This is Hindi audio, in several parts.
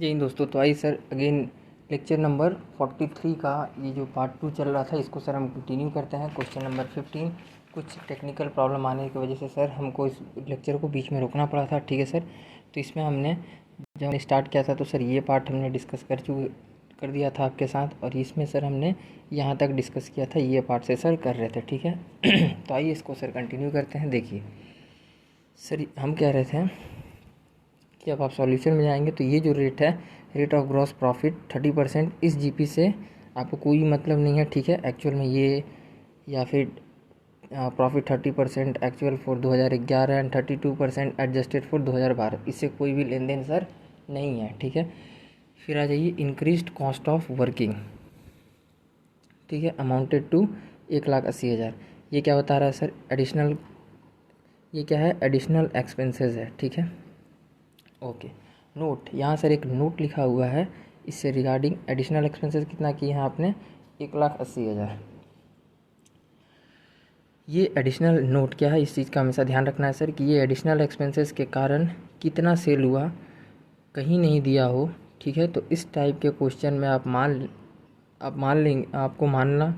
जय हिंद दोस्तों। तो आई सर अगेन लेक्चर नंबर 43 का ये जो पार्ट 2 चल रहा था इसको सर हम कंटिन्यू करते हैं। क्वेश्चन नंबर 15 कुछ टेक्निकल प्रॉब्लम आने की वजह से सर हमको इस लेक्चर को बीच में रोकना पड़ा था। ठीक है सर। तो इसमें हमने जब हमने स्टार्ट किया था तो सर ये पार्ट हमने डिस्कस कर दिया था आपके साथ, और इसमें सर हमने यहाँ तक डिस्कस किया था, ये पार्ट से सर कर रहे थे। ठीक है। तो आइए इसको सर कंटिन्यू करते हैं। देखिए सर हम कह रहे थे कि अब आप सॉल्यूशन में जाएंगे तो ये जो रेट है, रेट ऑफ ग्रॉस प्रॉफिट 30%, इस जीपी से आपको कोई मतलब नहीं है। ठीक है। एक्चुअल में ये या फिर profit 30% actual for 2011 and 32% adjusted for 2012, इससे कोई भी लेन देन सर नहीं है। ठीक है। फिर आ जाइए इंक्रीज्ड कॉस्ट ऑफ वर्किंग। ठीक है। Amounted to 1,80,000। ये क्या बता रहा है सर? एडिशनल, ये क्या है? एडिशनल एक्सपेंसेस है। ठीक है। ओके। नोट, यहाँ सर एक नोट लिखा हुआ है, इससे रिगार्डिंग एडिशनल एक्सपेंसेस कितना किए हैं आपने? 1,80,000। ये एडिशनल नोट क्या है, इस चीज़ का हमेशा ध्यान रखना है सर कि ये एडिशनल एक्सपेंसेस के कारण कितना सेल हुआ कहीं नहीं दिया हो। ठीक है। तो इस टाइप के क्वेश्चन में आप मान लेंगे, आपको मानना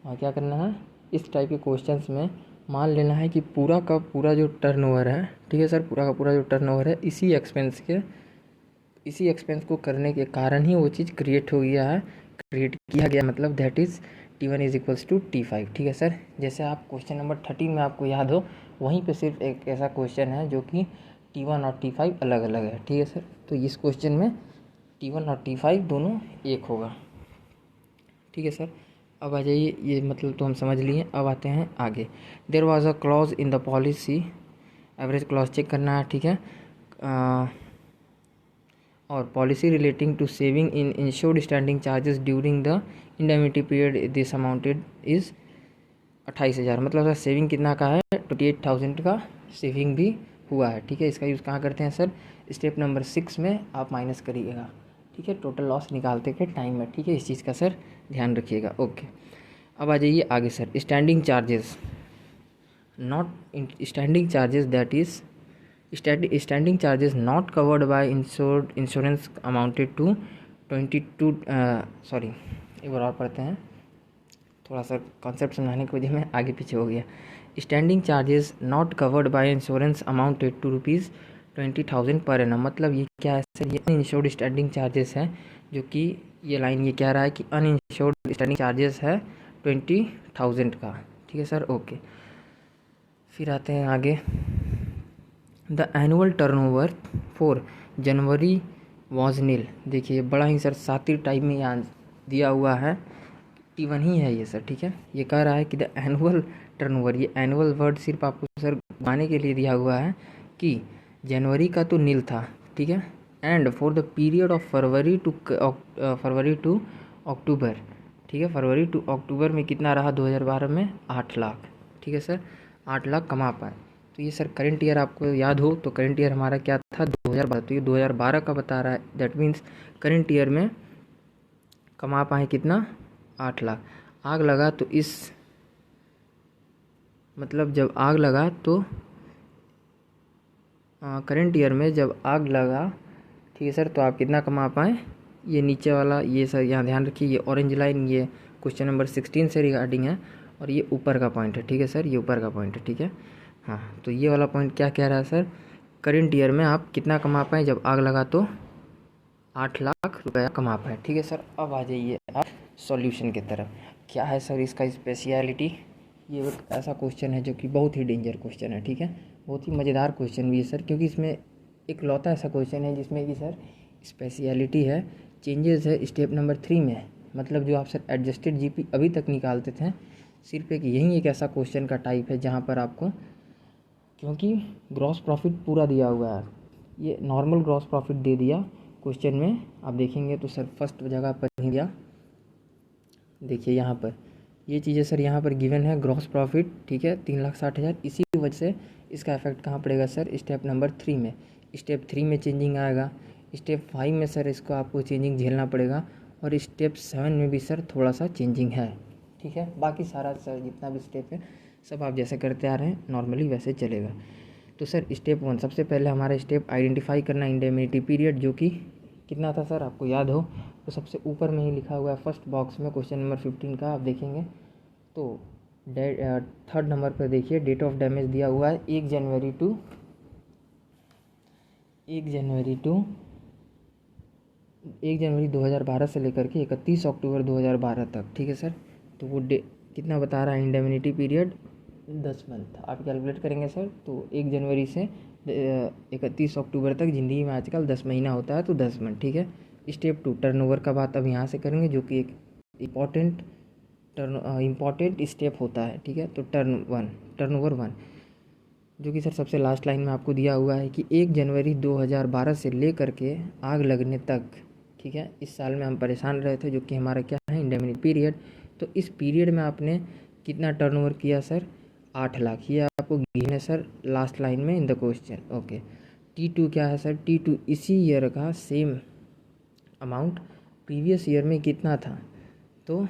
क्या करना है, इस टाइप के क्वेश्चंस में मान लेना है कि पूरा का पूरा जो टर्नओवर है, ठीक है सर, पूरा का पूरा जो टर्नओवर है इसी एक्सपेंस को करने के कारण ही वो चीज़ क्रिएट किया गया, मतलब that is T1 is equals to T5। ठीक है सर। जैसे आप क्वेश्चन नंबर 13 में आपको याद हो, वहीं पे सिर्फ एक ऐसा क्वेश्चन है जो कि T1 और T5 अलग अलग है। ठीक है सर। तो इस क्वेश्चन में T1 और T5 दोनों एक होगा। ठीक है सर। अब आ जाइए, ये मतलब तो हम समझ लिए। अब आते हैं आगे। There was a clause in the policy, average clause check करना है। ठीक है। और policy relating to saving in insured standing charges during the indemnity period, this amounted is 28,000। मतलब सर सेविंग कितना का है? 28,000 का सेविंग भी हुआ है। ठीक है। इसका यूज़ कहाँ करते हैं सर? स्टेप नंबर 6 में आप माइनस करिएगा। ठीक है। टोटल लॉस निकालते के टाइम में। ठीक है। इस चीज़ का सर ध्यान रखिएगा। ओके। अब आ जाइए आगे sir. Standing charges that is standing charges not covered by insurance amounted to 22, sorry एक बार और पढ़ते हैं, थोड़ा सा कॉन्सेप्ट समझाने की वजह में आगे पीछे हो गया। Standing charges not covered by insurance amounted to ₹20,000 per annum. मतलब ये क्या है सर? ये अनइंश्योर्ड स्टैंडिंग चार्जेस है, जो कि ये लाइन ये कह रहा है कि अनइंश्योर्ड स्टैंडिंग चार्जेस है 20,000 का। ठीक है सर। ओके। फिर आते हैं आगे। The annual turnover for January was nil. देखिए बड़ा ही सर सातिर टाइप में यहाँ दिया हुआ है, T1 ही है ये सर। ठीक है। ये कह रहा है कि द एनुअल टर्नओवर, ये एनुअल वर्ड सिर्फ आपको सर घुमाने के लिए दिया हुआ है कि जनवरी का तो नील था। ठीक है। And for the period of February to October. ठीक है। फरवरी टू अक्टूबर में कितना रहा 2012 में? 8 लाख। ठीक है सर। 8 लाख कमा पाए। तो ये सर करंट ईयर आपको याद हो तो करंट ईयर हमारा क्या था? 2012। तो ये 2012 का बता रहा है। दैट मीन्स करंट ईयर में कमा पाए कितना? 8 लाख। आग लगा तो जब आग लगा तो करंट ईयर में जब आग लगा, ठीक है सर, तो आप कितना कमा पाए? ये नीचे वाला, ये सर यहाँ ध्यान रखिए, ये ऑरेंज लाइन ये क्वेश्चन नंबर 16 से रिगार्डिंग है, और ये ऊपर का पॉइंट है। ठीक है सर। ये ऊपर का पॉइंट है। ठीक है। हाँ, तो ये वाला पॉइंट क्या कह रहा है सर? करंट ईयर में आप कितना कमा पाए जब आग लगा? तो 8 लाख रुपया कमा पाए। ठीक है सर। अब आ जाइए आप सॉल्यूशन की तरफ। क्या है सर इसका स्पेशलिटी? ये एक ऐसा क्वेश्चन है जो कि बहुत ही डेंजर क्वेश्चन है। ठीक है। बहुत ही मज़ेदार क्वेश्चन भी है सर, क्योंकि इसमें एक लौता ऐसा क्वेश्चन है जिसमें कि सर स्पेशलिटी है, चेंजेस है स्टेप नंबर 3 में। मतलब जो आप सर एडजस्टेड जीपी अभी तक निकालते थे, सिर्फ एक ऐसा क्वेश्चन का टाइप है जहाँ पर आपको, क्योंकि ग्रॉस प्रॉफिट पूरा दिया हुआ है, ये नॉर्मल ग्रॉस प्रॉफिट दे दिया क्वेश्चन में। आप देखेंगे तो सर फर्स्ट जगह पर ही दिया, देखिए यहाँ पर ये चीज़ें सर यहाँ पर गिवन है ग्रॉस प्रॉफिट। ठीक है। 3,60,000। इसी वजह से इसका इफेक्ट कहाँ पड़ेगा सर? स्टेप नंबर 3 में। स्टेप 3 में चेंजिंग आएगा। स्टेप 5 में सर इसको आपको चेंजिंग झेलना पड़ेगा, और स्टेप 7 में भी सर थोड़ा सा चेंजिंग है। ठीक है। बाकी सारा सर जितना भी स्टेप है सब आप जैसे करते आ रहे हैं नॉर्मली वैसे चलेगा। तो सर स्टेप 1, सबसे पहले हमारा स्टेप आइडेंटिफाई करना इंडेमिनिटी पीरियड, जो कि कितना था सर, आपको याद हो तो सबसे ऊपर में ही लिखा हुआ है फर्स्ट बॉक्स में क्वेश्चन नंबर 15 का आप देखेंगे तो थर्ड नंबर पर देखिए डेट ऑफ डैमेज दिया हुआ है 1 जनवरी टू 2012 से लेकर के 31 अक्टूबर 2012 तक, ठीक है सर। तो वो कितना बता रहा है इंडेमनिटी पीरियड, 10 मंथ। आप कैलकुलेट करेंगे सर तो 1 जनवरी से 31 अक्टूबर तक ज़िंदगी में आजकल 10 महीना होता है, तो 10 मंथ, ठीक है। स्टेप 2 टर्नओवर का बात अब यहाँ से करेंगे, जो कि एक इम्पॉर्टेंट स्टेप होता है, ठीक है। तो टर्नओवर 1 जो कि सर सबसे लास्ट लाइन में आपको दिया हुआ है कि 1 जनवरी 2012 से लेकर के आग लगने तक, ठीक है, इस साल में हम परेशान रहे थे, जो कि हमारा क्या है इंडेमनिटी पीरियड। तो इस पीरियड में आपने कितना टर्नओवर किया सर, 8 लाख। ये आपको गिवन है सर लास्ट लाइन में in the question, okay. T2 क्या है सर, T2 इसी ईयर का सेम अमाउंट प्रीवियस ईयर में कितना था, तो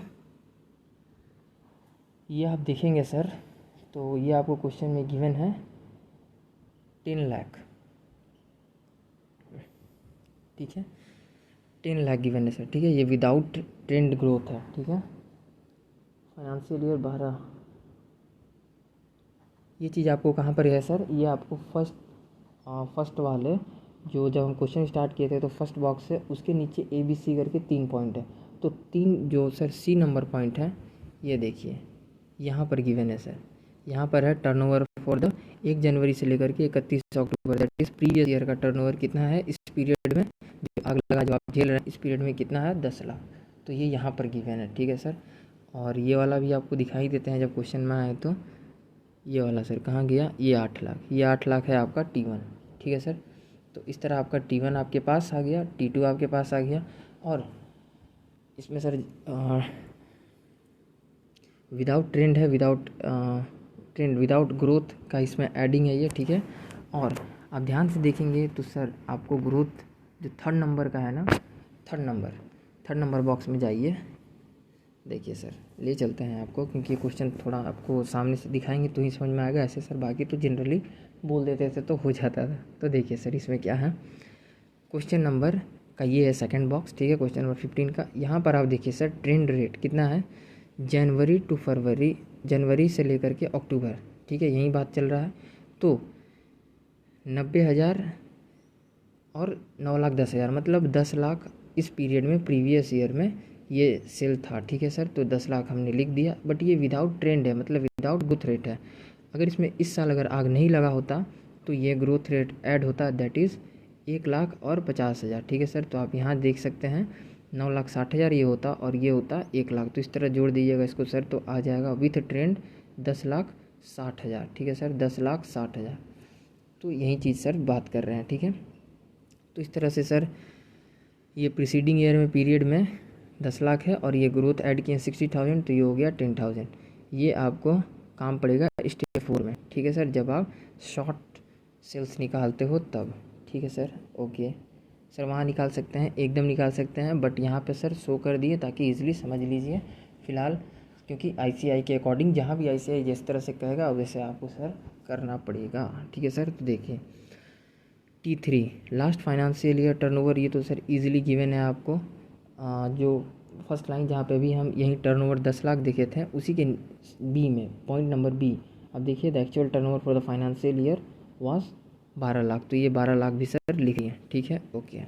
ये आप देखेंगे सर। तो ये आपको क्वेश्चन में गिवन है 10 लाख, ठीक है, 10 लाख गिवन है सर, ठीक है। ये विदाउट ट्रेंड ग्रोथ है, ठीक है। फाइनेंशियल ईयर 12, ये चीज़ आपको कहाँ पर है सर, ये आपको फर्स्ट वाले जो जब हम क्वेश्चन स्टार्ट किए थे तो फर्स्ट बॉक्स है उसके नीचे ABC करके 3 पॉइंट है, तो 3 जो सर C नंबर पॉइंट है ये देखिए यहाँ पर गिवन है सर। यहाँ पर है टर्नओवर फॉर द 1 जनवरी से लेकर के 31 अक्टूबर, दैट इज प्रीवियस ईयर का टर्नओवर कितना है इस पीरियड में, जो आग लगा जो आप झेल रहे हैं इस पीरियड में कितना है, 10 लाख। तो ये यहाँ पर गिवन है, ठीक है सर। और ये वाला भी आपको दिखाई देते हैं जब क्वेश्चन में आए, तो ये वाला सर कहाँ गया, ये 8 लाख, ये 8 लाख है आपका T1, ठीक है सर। तो इस तरह आपका T1 आपके पास आ गया, T2 आपके पास आ गया, और इसमें सर विदाउट ट्रेंड है, विदाउट ग्रोथ का इसमें एडिंग है ये, ठीक है। और आप ध्यान से देखेंगे तो सर आपको ग्रोथ जो थर्ड नंबर का है ना, थर्ड नंबर बॉक्स में जाइए, देखिए सर ले चलते हैं आपको, क्योंकि क्वेश्चन थोड़ा आपको सामने से दिखाएंगे तो ही समझ में आएगा, ऐसे सर बाकी तो जनरली बोल देते थे तो हो जाता था। तो देखिए सर इसमें क्या है, क्वेश्चन नंबर का ये है सेकंड बॉक्स, ठीक है, क्वेश्चन नंबर 15 का। यहाँ पर आप देखिए सर ट्रेंड रेट कितना है, जनवरी टू फरवरी, जनवरी से लेकर के अक्टूबर, ठीक है, यही बात चल रहा है। तो 90,000 और 9,10,000 मतलब 10 लाख इस पीरियड में प्रीवियस ईयर में ये सेल था, ठीक है सर। तो 10 लाख हमने लिख दिया, बट ये विदाउट ट्रेंड है, मतलब विदाउट ग्रोथ रेट है। अगर इसमें इस साल अगर आग नहीं लगा होता तो ये ग्रोथ रेट ऐड होता, दैट इज़ 1,50,000, ठीक है सर। तो आप यहाँ देख सकते हैं 9,60,000 ये होता और ये होता 1 लाख, तो इस तरह जोड़ दीजिएगा इसको सर, तो आ जाएगा विथ ट्रेंड 10,60,000, ठीक है सर, 10,60,000। तो यही चीज़ सर बात कर रहे हैं, ठीक है। तो इस तरह से सर ये प्रीसीडिंग ईयर में पीरियड में 10 लाख है और ये ग्रोथ ऐड किए 60,000, तो ये हो गया 10,000। ये आपको काम पड़ेगा स्टेप 4 में, ठीक है सर, जब आप शॉर्ट सेल्स निकालते हो तब, ठीक है सर, ओके सर। वहाँ निकाल सकते हैं, एकदम निकाल सकते हैं, बट यहाँ पे सर शो कर दिए ताकि इजीली समझ लीजिए फ़िलहाल, क्योंकि ICI के अकॉर्डिंग जहाँ भी ICI जिस तरह से कहेगा वैसे आपको सर करना पड़ेगा, ठीक है सर। तो देखिए T3 last financial year turnover, ये तो सर इजीली गिवन है आपको। जो फर्स्ट लाइन जहाँ पे भी हम यही टर्नओवर 10 लाख देखे थे, उसी के बी में पॉइंट नंबर बी अब देखिए the actual turnover for the financial year was 12 lakh, तो ये 12 लाख भी सर लिखिए, ठीक है, ओके।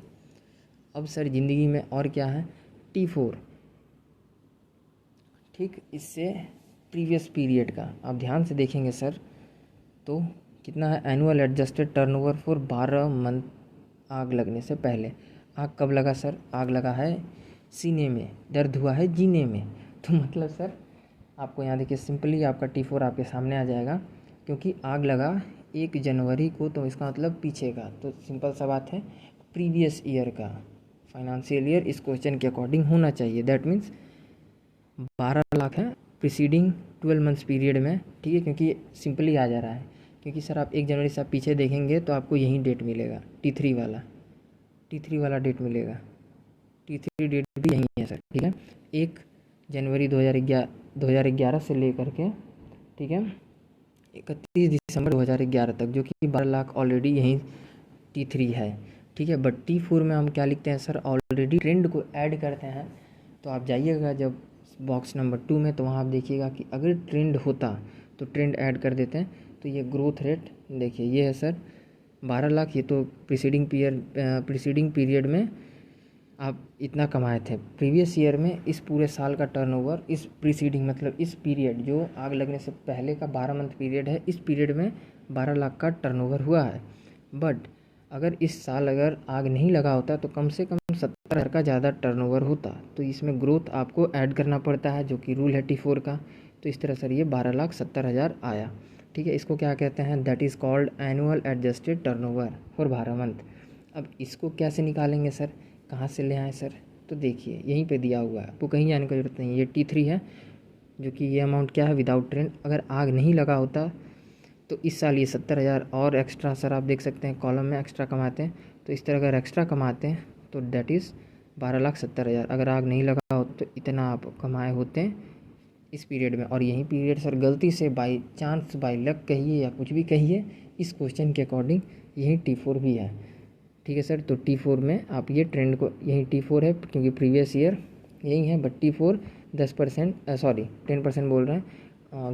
अब सर ज़िंदगी में और क्या है, T4, ठीक, इससे प्रीवियस पीरियड का आप ध्यान से देखेंगे सर, तो कितना है, annual adjusted turnover for 12 month आग लगने से पहले। आग कब लगा सर, आग लगा है सीने में, दर्द हुआ है जीने में, तो मतलब सर आपको यहाँ देखिए सिंपली आपका T4 आपके सामने आ जाएगा, क्योंकि आग लगा 1 जनवरी को, तो इसका मतलब पीछे का, तो सिंपल सा बात है प्रीवियस ईयर का फाइनेंशियल ईयर इस क्वेश्चन के अकॉर्डिंग होना चाहिए, दैट मीन्स 12 लाख है प्रीसीडिंग 12 मंथ्स पीरियड में, ठीक है, क्योंकि सिंपली आ जा रहा है, क्योंकि सर आप 1 जनवरी से आप पीछे देखेंगे तो आपको यही डेट मिलेगा, T3 वाला डेट मिलेगा, T3 डेट भी यही है सर, ठीक है, 1 जनवरी 2011 से लेकर के, ठीक है, 31 दिसंबर 2011 तक, जो कि 12 लाख ऑलरेडी यहीं T3 है। ठीक है। बट T4 में हम क्या लिखते हैं सर, ऑलरेडी ट्रेंड को ऐड करते हैं। तो आप जाइएगा जब बॉक्स नंबर 2 में, तो वहाँ आप देखिएगा कि अगर ट्रेंड होता तो ट्रेंड ऐड कर देते हैं। तो ये ग्रोथ रेट देखिए, ये है सर 12 लाख। ये तो प्रीसीडिंग पीरियड में आप इतना कमाए थे। प्रीवियस ईयर में इस पूरे साल का टर्नओवर, इस प्रीसीडिंग मतलब इस पीरियड जो आग लगने से पहले का 12 मंथ पीरियड है, इस पीरियड में 12 लाख का टर्नओवर हुआ है। बट अगर इस साल अगर आग नहीं लगा होता तो कम से कम 70,000 का ज़्यादा टर्नओवर होता। तो इसमें ग्रोथ आपको ऐड करना पड़ता है, जो कि रूल है T4 का। तो इस तरह सर ये 12,70,000 आया। ठीक है, इसको क्या कहते हैं, that is called annual adjusted turnover for 12 month. अब इसको कैसे निकालेंगे सर, कहाँ से ले आए सर, तो देखिए यहीं पे दिया हुआ है, आपको कहीं जाने की ज़रूरत नहीं। ये T3 है, जो कि ये अमाउंट क्या है, विदाउट ट्रेंड। अगर आग नहीं लगा होता तो इस साल ये 70,000 और एक्स्ट्रा सर आप देख सकते हैं कॉलम में एक्स्ट्रा कमाते हैं। तो इस तरह अगर एक्स्ट्रा कमाते हैं तो डेट इज़ 12,70,000। अगर आग नहीं लगा हो तो इतना आप कमाए होते हैं इस पीरियड में। और यही पीरियड सर गलती से बाई चांस, बाई लक कहिए या कुछ भी कहिए, इस क्वेश्चन के अकॉर्डिंग यही T4 भी है। ठीक है सर, तो T4 में आप ये ट्रेंड को, यही T4 है क्योंकि प्रीवियस ईयर यही है। बट T4 10% बोल रहे हैं,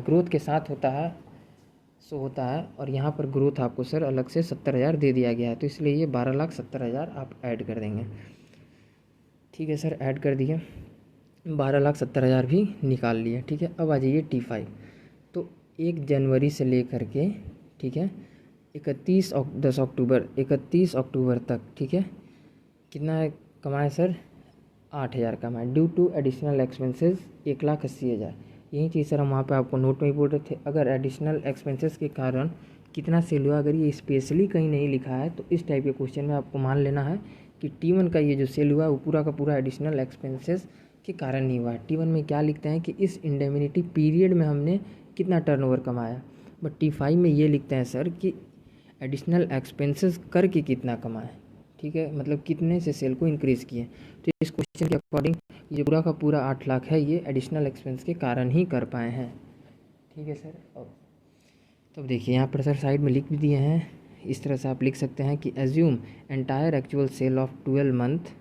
ग्रोथ के साथ होता है, सो होता है। और यहाँ पर ग्रोथ आपको सर अलग से 70,000 दे दिया गया है, तो इसलिए ये 12,70,000 आप ऐड कर देंगे। ठीक है सर, ऐड कर दिए, 12,70,000 भी निकाल लिए। ठीक है, अब आ जाइए T5। तो 1 जनवरी से लेकर के, ठीक है, 31 अक्टूबर तक, ठीक है, कितना कमाए सर, 8,000 कमाए। Due to additional expenses 1,80,000। यही चीज़ सर हम वहाँ पे आपको नोट में ही बोल रहे थे। अगर एडिशनल एक्सपेंसेस के कारण कितना सेल हुआ, अगर ये स्पेशली कहीं नहीं लिखा है तो इस टाइप के क्वेश्चन में आपको मान लेना है कि T1 का ये जो सेल हुआ है वो पूरा का पूरा एडिशनल एक्सपेंसेस के कारण नहीं हुआ है। T1 में क्या लिखते हैं कि इस इंडेमिनिटी पीरियड में हमने कितना टर्नओवर कमाया। बट T5 में ये लिखते हैं सर कि एडिशनल एक्सपेंसेस करके कितना कमाए। ठीक है, मतलब कितने से सेल को इंक्रीज़ किए। तो इस क्वेश्चन के अकॉर्डिंग ये पूरा का पूरा 8 लाख है, ये एडिशनल एक्सपेंस के कारण ही कर पाए हैं। ठीक है सर, और तब देखिए यहाँ पर सर साइड में लिख भी दिए हैं। इस तरह से आप लिख सकते हैं कि assume entire actual sale of 12 month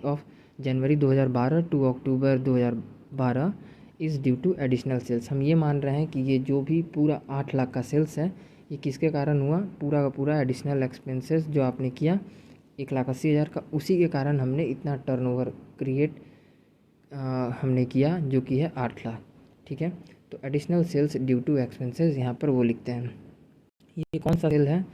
of January 2012 to October 2012 is due to additional sales. हम ये मान रहे हैं कि ये जो भी पूरा 8 लाख का सेल्स है ये किसके कारण हुआ, पूरा का पूरा एडिशनल एक्सपेंसेस जो आपने किया 1,80,000 का, उसी के कारण हमने इतना टर्नओवर क्रिएट हमने किया, जो कि है 8 लाख। ठीक है, तो additional sales due to expenses यहाँ पर वो लिखते हैं। ये कौन सा सेल है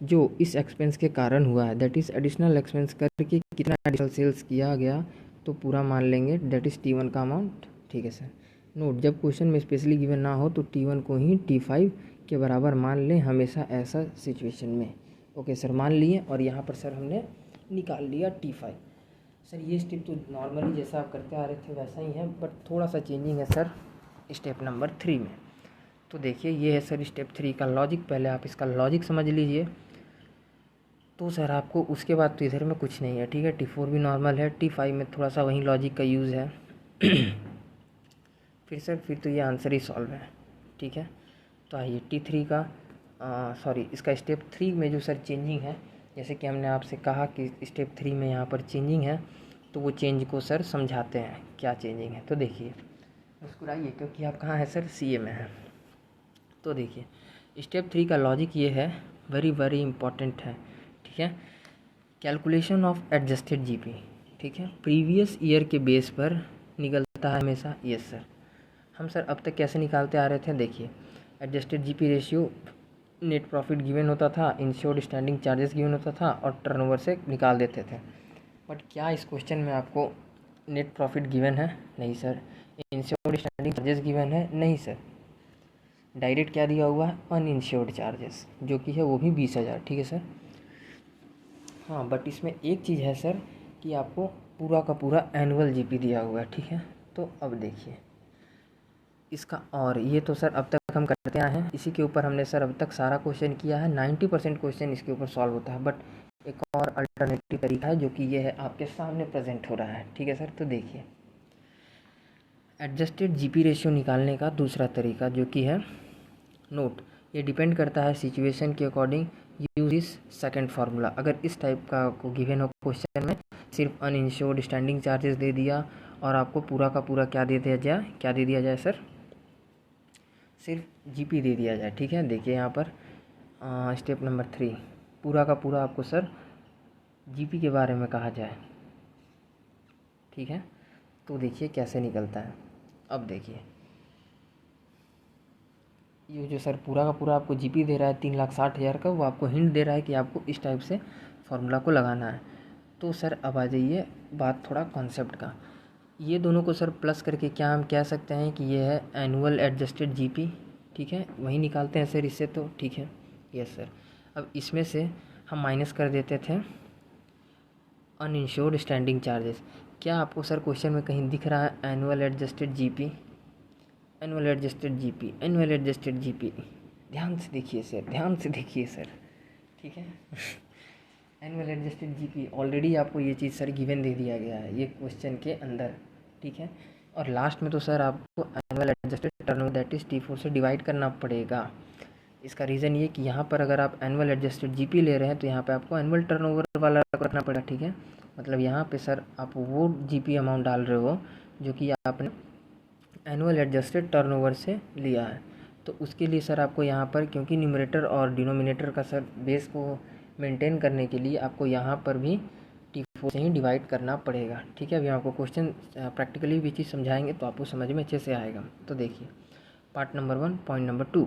जो इस एक्सपेंस के कारण हुआ है, दैट इज़ एडिशनल एक्सपेंस करके कितना एडिशनल सेल्स किया गया, तो पूरा मान लेंगे दैट इज़ T1 का अमाउंट। ठीक है सर, नोट, जब क्वेश्चन में स्पेशली गिवन ना हो तो T1 को ही T5 के बराबर मान लें हमेशा ऐसा सिचुएशन में। ओके सर, मान लिए, और यहाँ पर सर हमने निकाल लिया T5। सर ये स्टेप तो नॉर्मली जैसा आप करते आ रहे थे वैसा ही है, बट थोड़ा सा चेंजिंग है सर स्टेप नंबर 3 में। तो देखिए ये है सर स्टेप 3 का लॉजिक, पहले आप इसका लॉजिक समझ लीजिए। तो सर आपको उसके बाद तो इधर में कुछ नहीं है। ठीक है, T4 भी नॉर्मल है, T5 में थोड़ा सा वही लॉजिक का यूज़ है। फिर तो ये आंसर ही सॉल्व है। ठीक है, तो आइए T3 का इसका स्टेप 3 में जो सर चेंजिंग है, जैसे कि हमने आपसे कहा कि स्टेप 3 में यहाँ पर चेंजिंग है, तो वो चेंज को सर समझाते हैं क्या चेंजिंग है। तो देखिए मुस्कुराइए क्योंकि आप कहाँ हैं सर, CA में हैं। तो देखिए स्टेप 3 का लॉजिक ये है, वेरी वेरी इंपॉर्टेंट है। ठीक है, कैलकुलेशन ऑफ एडजस्टेड GP। ठीक है, प्रीवियस ईयर के बेस पर निकलता है हमेशा। यस सर, हम सर अब तक कैसे निकालते आ रहे थे, देखिए adjusted GP ratio net profit given होता था, इंश्योर्ड स्टैंडिंग चार्जेस गिवन होता था और टर्नओवर से निकाल देते थे। बट क्या इस क्वेश्चन में आपको नेट प्रॉफिट गिवन है? नहीं sir. Insured standing charges given है? नहीं सर। डायरेक्ट क्या दिया हुआ है, अनइंश्योर्ड चार्जेस, जो कि है वो भी 20,000। ठीक है सर, हाँ, बट इसमें एक चीज़ है सर कि आपको पूरा का पूरा एनुअल GP दिया हुआ है। ठीक है, तो अब देखिए इसका, और ये तो सर अब तक हम करते आए हैं, इसी के ऊपर हमने सर अब तक सारा क्वेश्चन किया है, 90% क्वेश्चन इसके ऊपर सॉल्व होता है। बट एक और अल्टरनेटिव तरीका है जो कि ये है आपके सामने प्रेजेंट हो रहा है। ठीक है सर, तो देखिए एडजस्टेड GP रेशियो निकालने का दूसरा तरीका जो कि है, नोट, ये डिपेंड करता है सिचुएशन के according use this second formula. अगर इस टाइप का आपको गिवन हो क्वेश्चन में, सिर्फ अनइंश्योर्ड स्टैंडिंग चार्जेस दे दिया और आपको पूरा का पूरा क्या दे दिया जाए सर, सिर्फ जीपी दे दिया जाए। ठीक है, देखिए यहाँ पर स्टेप नंबर 3, पूरा का पूरा आपको सर जीपी के बारे में कहा जाए। ठीक है, तो देखिए कैसे निकलता है। अब देखिए ये जो सर पूरा का पूरा आपको जीपी दे रहा है 3,60,000 का, वो आपको हिंट दे रहा है कि आपको इस टाइप से फार्मूला को लगाना है। तो सर अब आ जाइए बात थोड़ा कॉन्सेप्ट का। ये दोनों को सर प्लस करके क्या हम कह सकते हैं कि ये है एनुअल एडजस्टेड जीपी। ठीक है, वही निकालते हैं सर इससे, तो ठीक है यस सर। अब इसमें से हम माइनस कर देते थे अनइंश्योर्ड स्टैंडिंग चार्जेस। क्या आपको सर क्वेश्चन में कहीं दिख रहा है annual adjusted GP? Annual adjusted GP, annual adjusted GP, ध्यान से देखिए सर, ध्यान से देखिए सर। ठीक है एनुअल एडजस्टेड जीपी ऑलरेडी आपको ये चीज़ सर गिवन दे दिया गया है ये क्वेश्चन के अंदर। ठीक है, और लास्ट में तो सर आपको annual adjusted turnover that is T4 से डिवाइड करना पड़ेगा। इसका रीज़न ये कि यहाँ पर अगर आप एनुअल एडजस्टेड जीपी ले रहे हैं तो यहाँ पे आपको एनुअल टर्नओवर वाला रखना पड़ेगा। ठीक है, मतलब यहाँ पे सर आप वो जीपी अमाउंट डाल रहे हो जो कि आपने एनुअल एडजस्टेड टर्नओवर से लिया है। तो उसके लिए सर आपको यहाँ पर, क्योंकि न्यूमरेटर और डिनोमिनेटर का सर बेस को मेंटेन करने के लिए आपको यहाँ पर भी T4 से ही डिवाइड करना पड़ेगा। ठीक है, अभी आपको क्वेश्चन प्रैक्टिकली भी चीज़ समझाएंगे तो आपको समझ में अच्छे से आएगा। तो देखिए पार्ट नंबर 1 पॉइंट नंबर 2।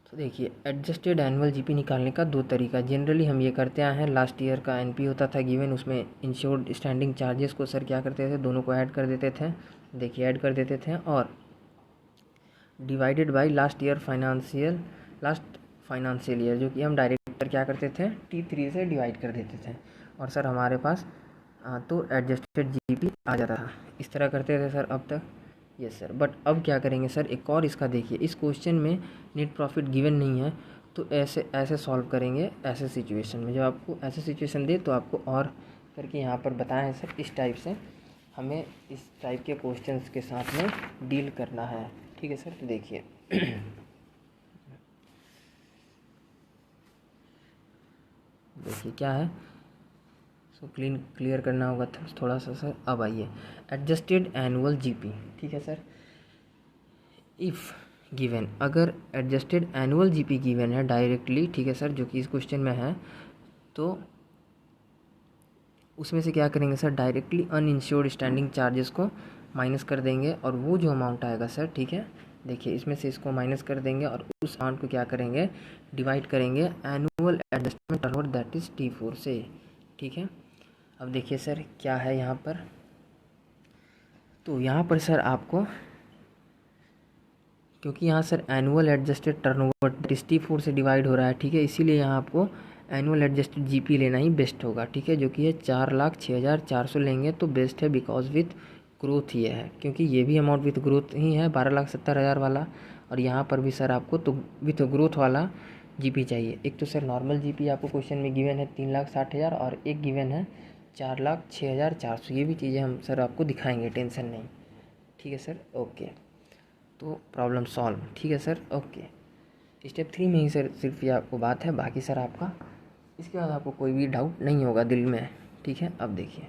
तो देखिए एडजस्टेड एनुअल जीपी निकालने का दो तरीका जनरली हम ये करते आए हैं। लास्ट ईयर का एनपी होता था गिवन, उसमें इंश्योर्ड स्टैंडिंग चार्जेस को सर क्या करते थे, दोनों को ऐड कर देते थे। देखिए ऐड कर देते थे और divided by last financial year, जो कि हम डायरेक्ट क्या करते थे T3 से डिवाइड कर देते थे और सर हमारे पास तो एडजस्टेड जीपी आ जाता था। इस तरह करते थे सर अब तक। यस सर, बट अब क्या करेंगे सर, एक और इसका देखिए, इस क्वेश्चन में नेट प्रॉफिट गिवन नहीं है तो ऐसे सॉल्व करेंगे। ऐसे सिचुएशन में जब आपको ऐसे सिचुएशन दे तो आपको और करके यहाँ पर बताएं सर इस टाइप से हमें इस टाइप के क्वेश्चंस के साथ में डील करना है। ठीक है सर, तो देखिए देखिए क्या है, सो क्लियर करना होगा थोड़ा सा सर। अब आइए एडजस्टेड एनुअल जीपी। ठीक है सर, इफ़ गिवन, अगर एडजस्टेड एनुअल जीपी गिवन है डायरेक्टली, ठीक है सर, जो कि इस क्वेश्चन में है, तो उसमें से क्या करेंगे sir, directly uninsured standing charges को माइनस कर देंगे और वो जो अमाउंट आएगा सर, ठीक है, देखिए इसमें से इसको माइनस कर देंगे और उस अमाउंट को क्या करेंगे, डिवाइड करेंगे annual adjustment turnover that is T4 से। ठीक है, अब देखिए सर क्या है यहाँ पर, तो यहाँ पर सर आपको, क्योंकि यहाँ sir annual adjusted turnover T4 से डिवाइड हो रहा है, ठीक है, इसीलिए यहाँ आपको एनुअल एडजस्टेड जीपी लेना ही बेस्ट होगा। ठीक है, जो कि है 4,06,400 लेंगे तो बेस्ट है, बिकॉज विथ ग्रोथ ये है, क्योंकि ये भी अमाउंट विथ ग्रोथ ही है 12,70,000 वाला, और यहाँ पर भी सर आपको तो विथ ग्रोथ वाला जीपी चाहिए। एक तो सर नॉर्मल जीपी आपको क्वेश्चन में गिवन है 3,60,000 और एक गिवन है 4,06,400। ये भी चीज़ें हम सर आपको दिखाएंगे, टेंशन नहीं। ठीक है सर, ओके, तो प्रॉब्लम सॉल्व। ठीक है सर, ओके। स्टेप 3 में ही सर सिर्फ ये आपको बात है, बाकी सर आपका इसके बाद आपको कोई भी डाउट नहीं होगा दिल में। ठीक है, अब देखिए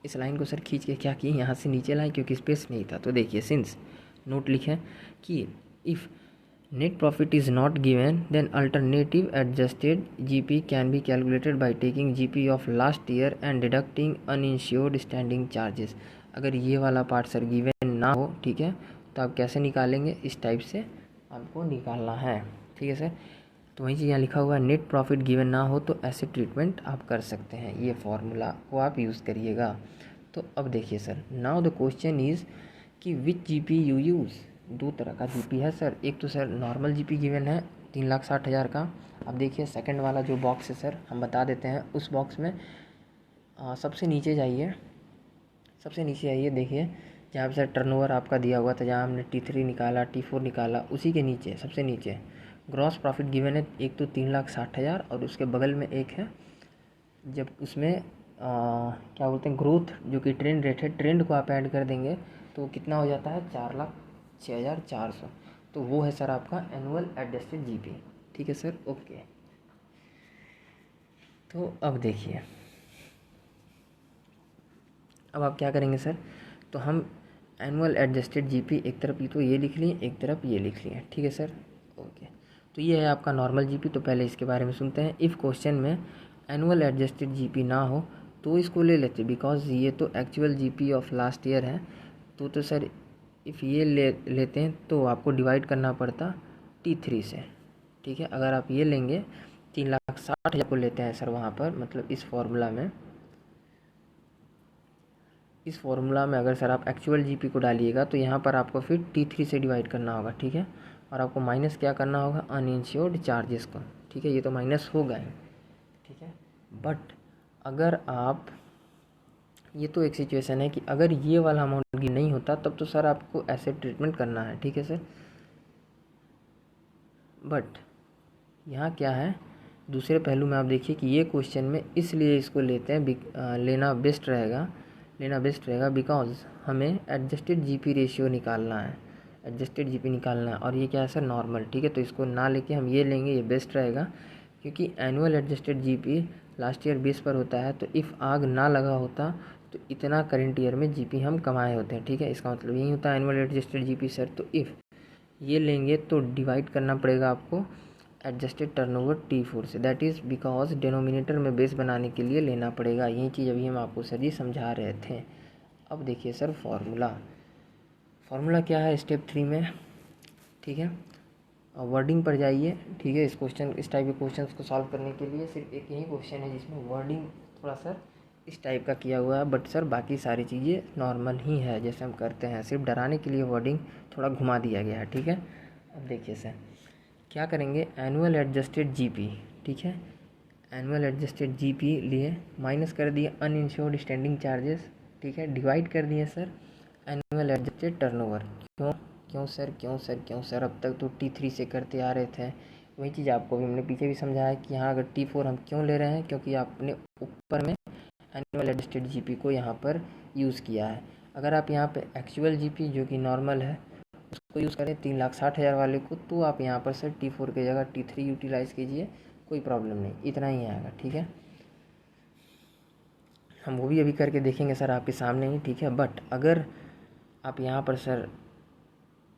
इस लाइन को सर खींच के क्या किए, यहाँ से नीचे लाए क्योंकि स्पेस नहीं था। तो देखिए सिंस नोट लिखें कि if net profit is not given then alternative adjusted GP can be calculated by taking GP of last year and deducting uninsured standing charges. अगर ये वाला पार्ट सर गिवन ना हो, ठीक है, तो आप कैसे निकालेंगे, इस टाइप से आपको निकालना है। ठीक है सर, तो वही चीज़ यहाँ लिखा हुआ है, नेट प्रॉफिट गिवन ना हो तो ऐसे ट्रीटमेंट आप कर सकते हैं, ये फॉर्मूला को आप यूज़ करिएगा। तो अब देखिए sir, now the question is कि विच जीपी यू यूज़। दो तरह का जीपी है सर, एक तो सर नॉर्मल जीपी गिवन है 3,60,000 का। अब देखिए सेकंड वाला जो बॉक्स है सर, हम बता देते हैं उस बॉक्स में सबसे नीचे जाइए, सबसे नीचे आइए, देखिए जहाँ पर सर टर्नओवर आपका दिया हुआ था, जहाँ हमने T3 निकाला, T4 निकाला, उसी के नीचे सबसे नीचे ग्रॉस प्रॉफिट गिवन है, एक तो 3,60,000 और उसके बगल में एक है, जब उसमें क्या बोलते हैं ग्रोथ, जो कि ट्रेंड रेट है, ट्रेंड को आप ऐड कर देंगे तो कितना हो जाता है 4,06,400। तो वो है सर आपका एनुअल एडजस्टेड जीपी। ठीक है सर, ओके। तो अब देखिए, अब आप क्या करेंगे सर, तो हम एनुअल एडजस्टेड जीपी एक तरफ तो ये लिख लिए, एक तरफ ये लिख लिए, ठीक है सर। ओके, तो ये है आपका नॉर्मल जीपी। तो पहले इसके बारे में सुनते हैं। इफ़ क्वेश्चन में एनुअल एडजस्टेड जीपी ना हो तो इसको ले लेते, बिकॉज ये तो actual GP of last year है। तो सर इफ़ ये लेते हैं तो आपको डिवाइड करना पड़ता T3 से, ठीक है। अगर आप ये लेंगे 3,60,000 को लेते हैं सर वहाँ पर, मतलब इस फॉर्मूला में अगर सर आप एक्चुअल जीपी को डालिएगा तो यहाँ पर आपको फिर T3 से डिवाइड करना होगा, ठीक है। और आपको माइनस क्या करना होगा, अनइंश्योर्ड चार्जेस को, ठीक है। ये तो माइनस होगा ही, ठीक है। बट अगर आप, ये तो एक सिचुएशन है कि अगर ये वाला अमाउंट नहीं होता तब तो सर आपको ऐसे ट्रीटमेंट करना है, ठीक है सर। बट यहाँ क्या है, दूसरे पहलू में आप देखिए कि ये क्वेश्चन में इसलिए इसको लेते हैं, लेना बेस्ट रहेगा बिकॉज हमें एडजस्टेड जीपी रेशियो निकालना है, और ये क्या है सर, नॉर्मल, ठीक है। तो इसको ना लेके हम ये लेंगे, ये बेस्ट रहेगा, क्योंकि annual adjusted GP last year base पर होता है। तो इफ़ आग ना लगा होता तो इतना करंट ईयर में जीपी हम कमाए होते हैं, ठीक है। इसका मतलब यही होता है एनुअल एडजस्टेड जीपी सर। तो इफ़ ये लेंगे तो डिवाइड करना पड़ेगा आपको एडजस्टेड टर्नओवर T4 से, दैट इज़ बिकॉज डिनोमिनेटर में बेस बनाने के लिए लेना पड़ेगा। यही चीज़ अभी हम आपको सर जी समझा रहे थे। अब देखिए सर फार्मूला क्या है स्टेप 3 में, ठीक है। वर्डिंग पर जाइए, ठीक है। इस टाइप के क्वेश्चन को सॉल्व करने के लिए सिर्फ एक यही क्वेश्चन है जिसमें वर्डिंग थोड़ा सर इस टाइप का किया हुआ है, बट सर बाकी सारी चीज़ें नॉर्मल ही है जैसे हम करते हैं, सिर्फ डराने के लिए वर्डिंग थोड़ा घुमा दिया गया है, ठीक है। अब देखिए सर क्या करेंगे, एनुअल एडजस्टेड जीपी, ठीक है। एनुअल एडजस्टेड जीपी लिए माइनस कर दिए अनइंश्योर्ड स्टैंडिंग चार्जेस, ठीक है। डिवाइड कर दिए सर एनुअल एडजस्टेड टर्नओवर। क्यों सर अब तक तो T3 से करते आ रहे थे। वही चीज़ आपको भी हमने पीछे भी समझाया कि यहाँ अगर T4 हम क्यों ले रहे हैं, क्योंकि आपने ऊपर में एनुअल एडजस्टेड जीपी को यहाँ पर यूज़ किया है। अगर आप यहाँ पे एक्चुअल जीपी जो कि नॉर्मल है उसको यूज़ करें 3,60,000 वाले को, तो आप यहाँ पर सर T4 की जगह T3 यूटिलाइज़ कीजिए, कोई प्रॉब्लम नहीं, इतना ही आएगा, ठीक है। हम वो भी अभी करके देखेंगे सर आपके सामने ही, ठीक है। बट अगर आप यहाँ पर सर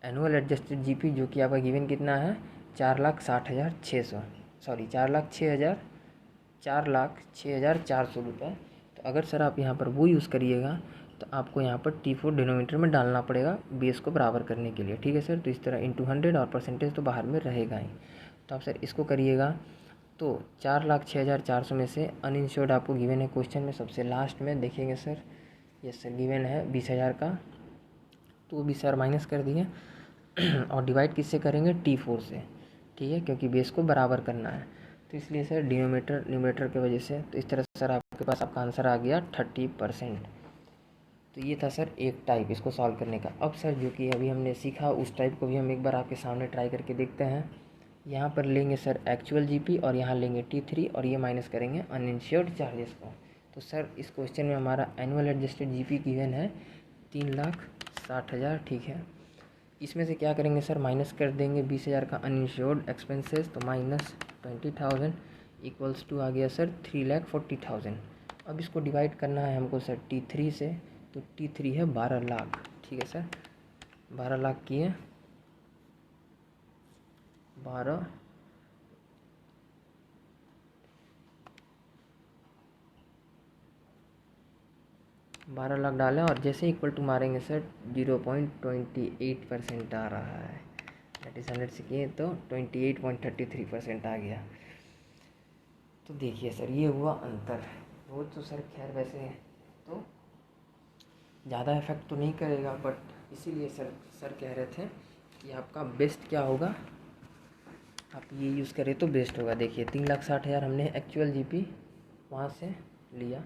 एनुअल एडजस्टेड जीपी जो कि आपका गिवन कितना है 4,60,600, सॉरी 4,06,400 रुपये। तो अगर सर आप यहाँ पर वो यूज़ करिएगा तो आपको यहाँ पर T4 डिनोमीटर में डालना पड़ेगा बेस को बराबर करने के लिए, ठीक है सर। तो इस तरह इंटू 100 और परसेंटेज तो बाहर में रहेगा ही। तो आप सर इसको करिएगा तो 4,06,400 में से अनइंश्योर्ड आपको गिवन है क्वेश्चन में सबसे लास्ट में देखेंगे सर, ये सर गिवन है 20,000 का, तो वो भी सर माइनस कर दिए और डिवाइड किससे करेंगे T4 से, ठीक है, क्योंकि बेस को बराबर करना है। तो इसलिए सर डिनोमीटर न्यूमरेटर की वजह से, तो इस तरह सर आपके पास आपका आंसर आ गया 30%। तो ये था सर एक टाइप इसको सॉल्व करने का। अब सर जो कि अभी हमने सीखा उस टाइप को भी हम एक बार आपके सामने ट्राई करके देखते हैं। यहाँ पर लेंगे सर एक्चुअल जीपी और यहाँ लेंगे T3 और ये माइनस करेंगे अनइंश्योर्ड चार्जेस को। तो सर इस क्वेश्चन में हमारा एनुअल एडजस्टेड जीपी गिवन है 3,60,000, ठीक है। इसमें से क्या करेंगे सर, माइनस कर देंगे 20,000 का अनइंश्योर्ड एक्सपेंसेस, तो माइनस 20,000 इक्वल्स टू आ गया सर 3,40,000। अब इसको डिवाइड करना है हमको सर T3 से, तो T3 है 12 लाख, ठीक है सर। 12 लाख किए 12 लाख डालें और जैसे इक्वल टू मारेंगे सर 0.28% आ रहा है, दैट इज़ 100 से किए तो 28.33% आ गया। तो देखिए सर ये हुआ अंतर। वो तो सर खैर वैसे तो ज़्यादा इफेक्ट तो नहीं करेगा, बट इसीलिए सर कह रहे थे कि आपका बेस्ट क्या होगा, आप ये यूज़ करें तो बेस्ट होगा। देखिए 3,60,000 हमने एक्चुअल जीपी वहाँ से लिया,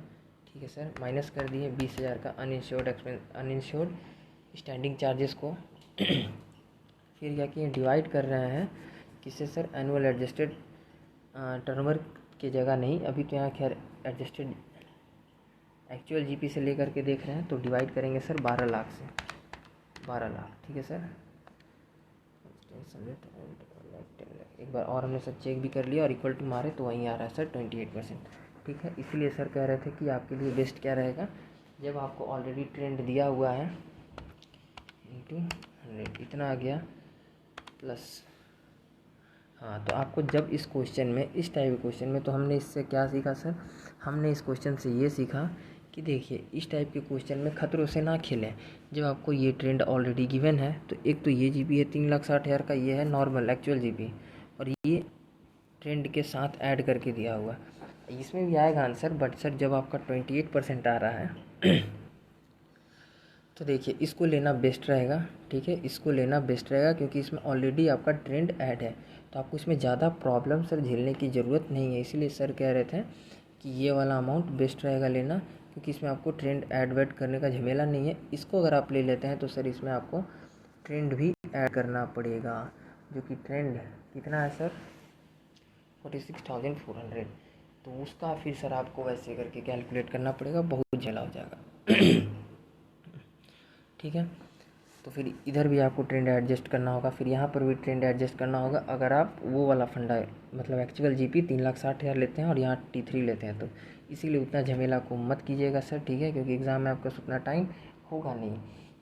ठीक है सर। माइनस कर दिए 20,000 का अनइंश्योर्ड स्टैंडिंग चार्जेस को फिर क्या किए, डिवाइड कर रहे हैं किससे सर, एनुअल एडजस्टेड टर्नओवर की जगह नहीं, अभी तो यहाँ खैर एडजस्टेड एक्चुअल जीपी से लेकर के देख रहे हैं। तो डिवाइड करेंगे सर 12 लाख से, 12 लाख, ठीक है सर। एक बार और हमने सर चेक भी कर लिया और इक्वल टू मारे तो वहीं आ रहा है सर 28%। ठीक है। इसलिए सर कह रहे थे कि आपके लिए बेस्ट क्या रहेगा, जब आपको ऑलरेडी ट्रेंड दिया हुआ है इंटू 100 इतना आ गया प्लस, हाँ तो आपको जब इस क्वेश्चन में, इस टाइप के क्वेश्चन में, तो हमने इससे क्या सीखा सर, हमने इस क्वेश्चन से ये सीखा कि देखिए इस टाइप के क्वेश्चन में खतरों से ना खेलें। जब आपको ये ट्रेंड ऑलरेडी गिवन है तो एक तो ये जीपी है 3,60,000 का, ये है नॉर्मल एक्चुअल जीपी, और ये ट्रेंड के साथ ऐड करके दिया हुआ है। इसमें भी आएगा आंसर, बट सर जब आपका 28% आ रहा है तो देखिए इसको लेना बेस्ट रहेगा, ठीक है, इसको लेना बेस्ट रहेगा क्योंकि इसमें ऑलरेडी आपका ट्रेंड ऐड है, तो आपको इसमें ज़्यादा प्रॉब्लम सर झेलने की ज़रूरत नहीं है। इसीलिए सर कह रहे थे कि ये वाला अमाउंट बेस्ट रहेगा लेना, क्योंकि इसमें आपको ट्रेंड ऐड वेड करने का झमेला नहीं है। इसको अगर आप ले लेते हैं तो सर इसमें आपको ट्रेंड भी ऐड करना पड़ेगा, जो कि ट्रेंड कितना है सर 46,400, तो उसका फिर सर आपको वैसे करके कैलकुलेट करना पड़ेगा, बहुत झमेला हो जाएगा ठीक है। तो फिर इधर भी आपको ट्रेंड एडजस्ट करना होगा, फिर यहाँ पर भी ट्रेंड एडजस्ट करना होगा, अगर आप वो वाला फंडा मतलब एक्चुअल जीपी 3,60,000 लेते हैं और यहाँ T3 लेते हैं, तो इसीलिए उतना झमेला को मत कीजिएगा सर, ठीक है, क्योंकि एग्ज़ाम में आपका उतना टाइम होगा नहीं।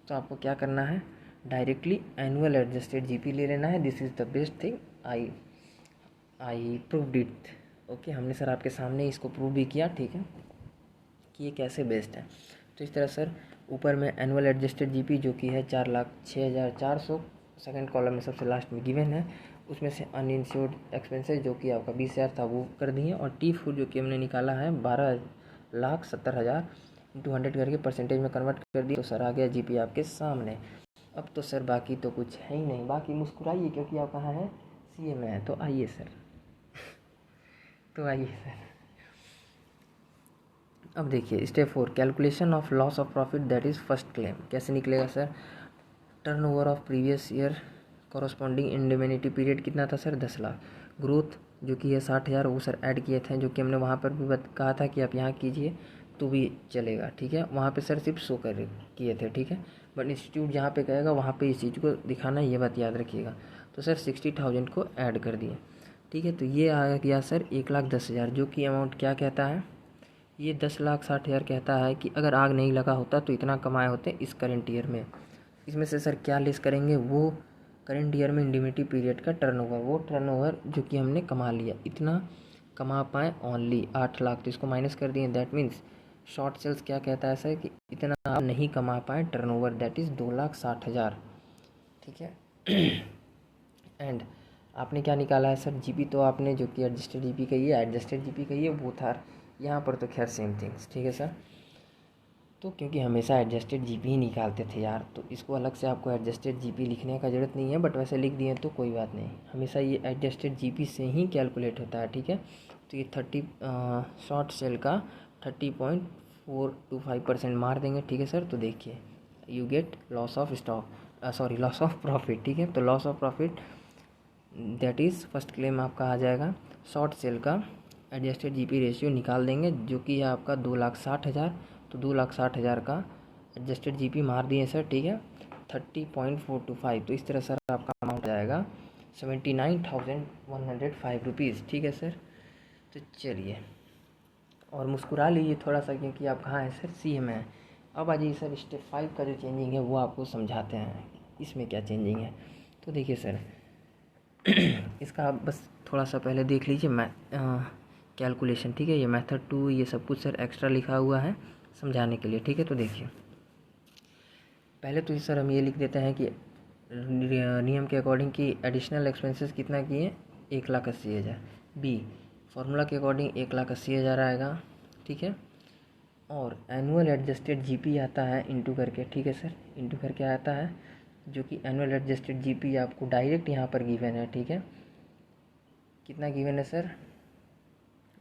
तो आपको क्या करना है, डायरेक्टली एनुअल एडजस्टेड जीपी ले लेना है। This is the best thing, I proved it. Okay, हमने सर आपके सामने इसको प्रूव भी किया, ठीक है, कि ये कैसे बेस्ट है। तो इस तरह सर ऊपर में एनुअल एडजस्टेड जीपी जो कि है 4,06,400, सेकंड कॉलम में सबसे लास्ट में गिवन है, उसमें से अनइंश्योर्ड एक्सपेंसेस जो कि आपका 20,000 था वो कर दिए, और T4 जो कि हमने निकाला है 12,70,000 इंटू 100 करके परसेंटेज में कन्वर्ट कर दिया, तो सर आ गया जीपी आपके सामने। अब तो सर बाकी तो कुछ है ही नहीं, बाकी मुस्कुराइए क्योंकि आप कहाँ हैं, CA में है। तो आइए सर तो आइए सर अब देखिए step 4, calculation of loss of profit that is first claim. कैसे निकलेगा sir, turnover of previous year corresponding indemnity period कितना था सर 10 लाख, ग्रोथ जो कि है 60,000, वो सर ऐड किए थे, जो कि हमने वहाँ पर भी कहा था कि आप यहाँ कीजिए तो भी चलेगा, ठीक है, वहाँ पे सर सिर्फ शो कर किए थे, ठीक है, बट इंस्टीट्यूट जहाँ पे कहेगा वहाँ पे इस चीज़ को दिखाना, ये बात याद रखिएगा। तो सर 60,000 को ऐड कर दिए, ठीक है, तो ये आ गया सर 1,10,000, जो कि अमाउंट क्या कहता है, ये 10,60,000 कहता है कि अगर आग नहीं लगा होता तो इतना कमाए होते इस करेंट ईयर में। इसमें से सर क्या लेस करेंगे, वो करेंट ईयर में इंडिमिटी पीरियड का टर्नओवर, वो टर्नओवर जो कि हमने कमा लिया, इतना कमा पाए ओनली 8 लाख, तो इसको माइनस कर दिए। दैट मीन्स शॉर्ट सेल्स क्या कहता है सर कि इतना आप नहीं कमा पाए टर्नओवर, दैट इज़ 2,60,000, ठीक है। एंड आपने क्या निकाला है सर, जीपी तो आपने जो कि एडजस्टेड जीपी कही है, एडजस्टेड जीपी कही है, वो था यहाँ पर तो खैर सेम थिंग्स, ठीक है सर। तो क्योंकि हमेशा एडजस्टेड जीपी ही निकालते थे यार, तो इसको अलग से आपको एडजस्टेड जीपी लिखने का ज़रूरत नहीं है, बट वैसे लिख दिए तो कोई बात नहीं, हमेशा ये एडजस्टेड जीपी से ही कैलकुलेट होता है, ठीक है। तो ये 30 शॉर्ट सेल का 30.425% मार देंगे, ठीक है सर। तो देखिए you get loss of stock, sorry loss of profit, ठीक है, तो loss of profit that is first claim आपका आ जाएगा, शॉर्ट सेल का एडजस्टेड जीपी रेशियो निकाल देंगे जो कि है आपका 2,60,000, तो 2,60,000 का एडजस्टेड जीपी मार दिए सर, ठीक है, 30.425, तो इस तरह सर आपका अमाउंट जाएगा 79,105 रुपीज़, ठीक है सर। तो चलिए और मुस्कुरा लीजिए थोड़ा सा, क्योंकि आप कहाँ हैं सर, CA में हैं। अब आ जाइए सर स्टेप 5 का जो चेंजिंग है वो आपको समझाते हैं, इसमें क्या चेंजिंग है। तो देखिए सर इसका आप बस थोड़ा सा पहले देख लीजिए कैलकुलेशन, ठीक है, ये मेथड 2 ये सब कुछ सर एक्स्ट्रा लिखा हुआ है समझाने के लिए, ठीक है। तो देखिए पहले तो सर हम ये लिख देते हैं कि नियम के अकॉर्डिंग कि एडिशनल एक्सपेंसेस कितना किए 1,80,000, बी फार्मूला के अकॉर्डिंग 1,80,000 आएगा, ठीक है, और एनुअल एडजस्टेड जीपी आता है इंटू करके, ठीक है सर, इंटू करके आता है, जो कि एनुअल एडजस्टेड जीपी आपको डायरेक्ट यहाँ पर गिवन है, ठीक है, कितना गिवन है सर,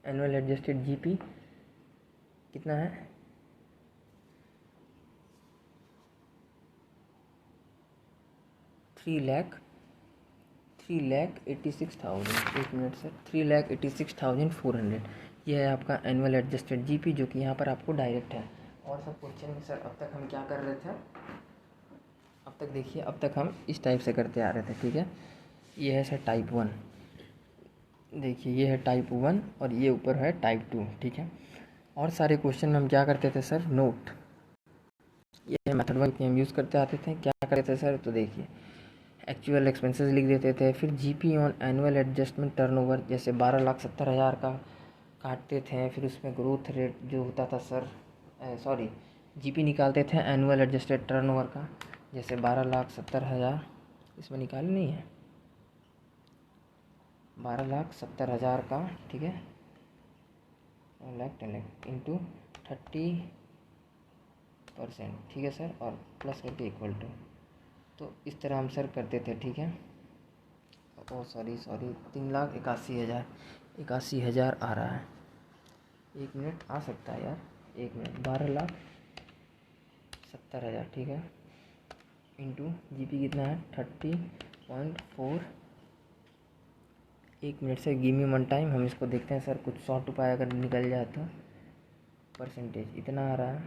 एनुअल एडजस्टेड जीपी कितना है 3,86,000, एक मिनट सर, 3,86,400, ये है आपका एनुअल एडजस्टेड जीपी, जो कि यहाँ पर आपको डायरेक्ट है। और सब क्वेश्चन में सर अब तक हम क्या कर रहे थे, अब तक देखिए, अब तक हम इस टाइप से करते आ रहे थे, ठीक है, ये है सर टाइप 1, देखिए ये है टाइप 1 और ये ऊपर है टाइप 2, ठीक है। और सारे क्वेश्चन में हम क्या करते थे सर, नोट, ये मेथड 1 की हम यूज़ करते आते थे। क्या करते थे सर, तो देखिए एक्चुअल एक्सपेंसेस लिख देते थे, फिर GP on annual adjustment turnover, जैसे 12,70,000 का काटते थे, फिर उसमें ग्रोथ रेट जो होता था सर, सॉरी जीपी निकालते थे एनुअल एडजस्टेड टर्नओवर का, जैसे 12,70,000 इसमें निकाले नहीं है, 12,70,000 का, ठीक है, 1,10,00,000 इंटू 30%, ठीक है सर, और प्लस करके इक्वल टू, तो इस तरह हम सर करते थे, ठीक है। ओ सॉरी 3,81,000, 81,000 आ रहा है, 1 मिनट आ सकता है यार, 1 मिनट, 12,70,000, ठीक है, इंटू जीपी कितना है 30.4, 1 मिनट से गिव मी वन टाइम, हम इसको देखते हैं सर, कुछ शॉर्ट उपाय अगर निकल जाए तो। परसेंटेज इतना आ रहा है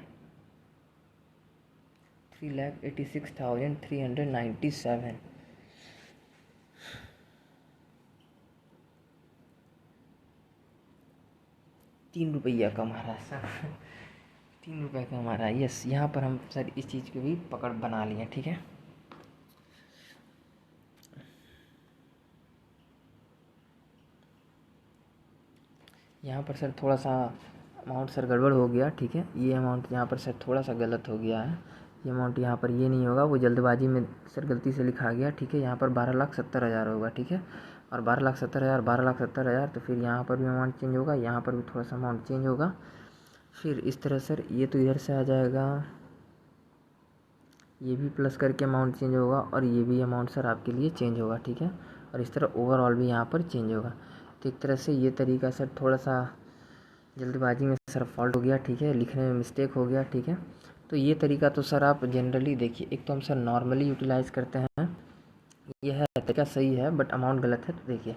3,86,397, 3 रुपया कम आ रहा है सर, 3 रुपये कम आ रहा है। यस, यहाँ पर हम सर इस चीज़ की भी पकड़ बना लिए, ठीक है। यहाँ पर सर थोड़ा सा अमाउंट सर गड़बड़ हो गया, ठीक है, ये अमाउंट यहाँ पर सर थोड़ा सा गलत हो गया है, ये अमाउंट यहाँ पर ये नहीं होगा, वो जल्दबाजी में सर गलती से लिखा गया, ठीक है। यहाँ पर 12,70,000 होगा, ठीक है, और 12,70,000, 12,70,000, तो फिर यहाँ पर भी अमाउंट चेंज होगा, यहाँ पर भी थोड़ा सा अमाउंट चेंज होगा, फिर इस तरह सर ये तो इधर से आ जाएगा, ये भी प्लस करके अमाउंट चेंज होगा, और ये भी अमाउंट सर आपके लिए चेंज होगा, ठीक है, और इस तरह ओवरऑल भी यहाँ पर चेंज होगा। तो एक तरह से ये तरीका सर थोड़ा सा जल्दबाजी में सर फॉल्ट हो गया, ठीक है, लिखने में मिस्टेक हो गया, ठीक है। तो ये तरीका तो सर आप जनरली देखिए, एक तो हम सर नॉर्मली यूटिलाइज़ करते हैं, ये है तरीका सही है, बट अमाउंट गलत है। तो देखिए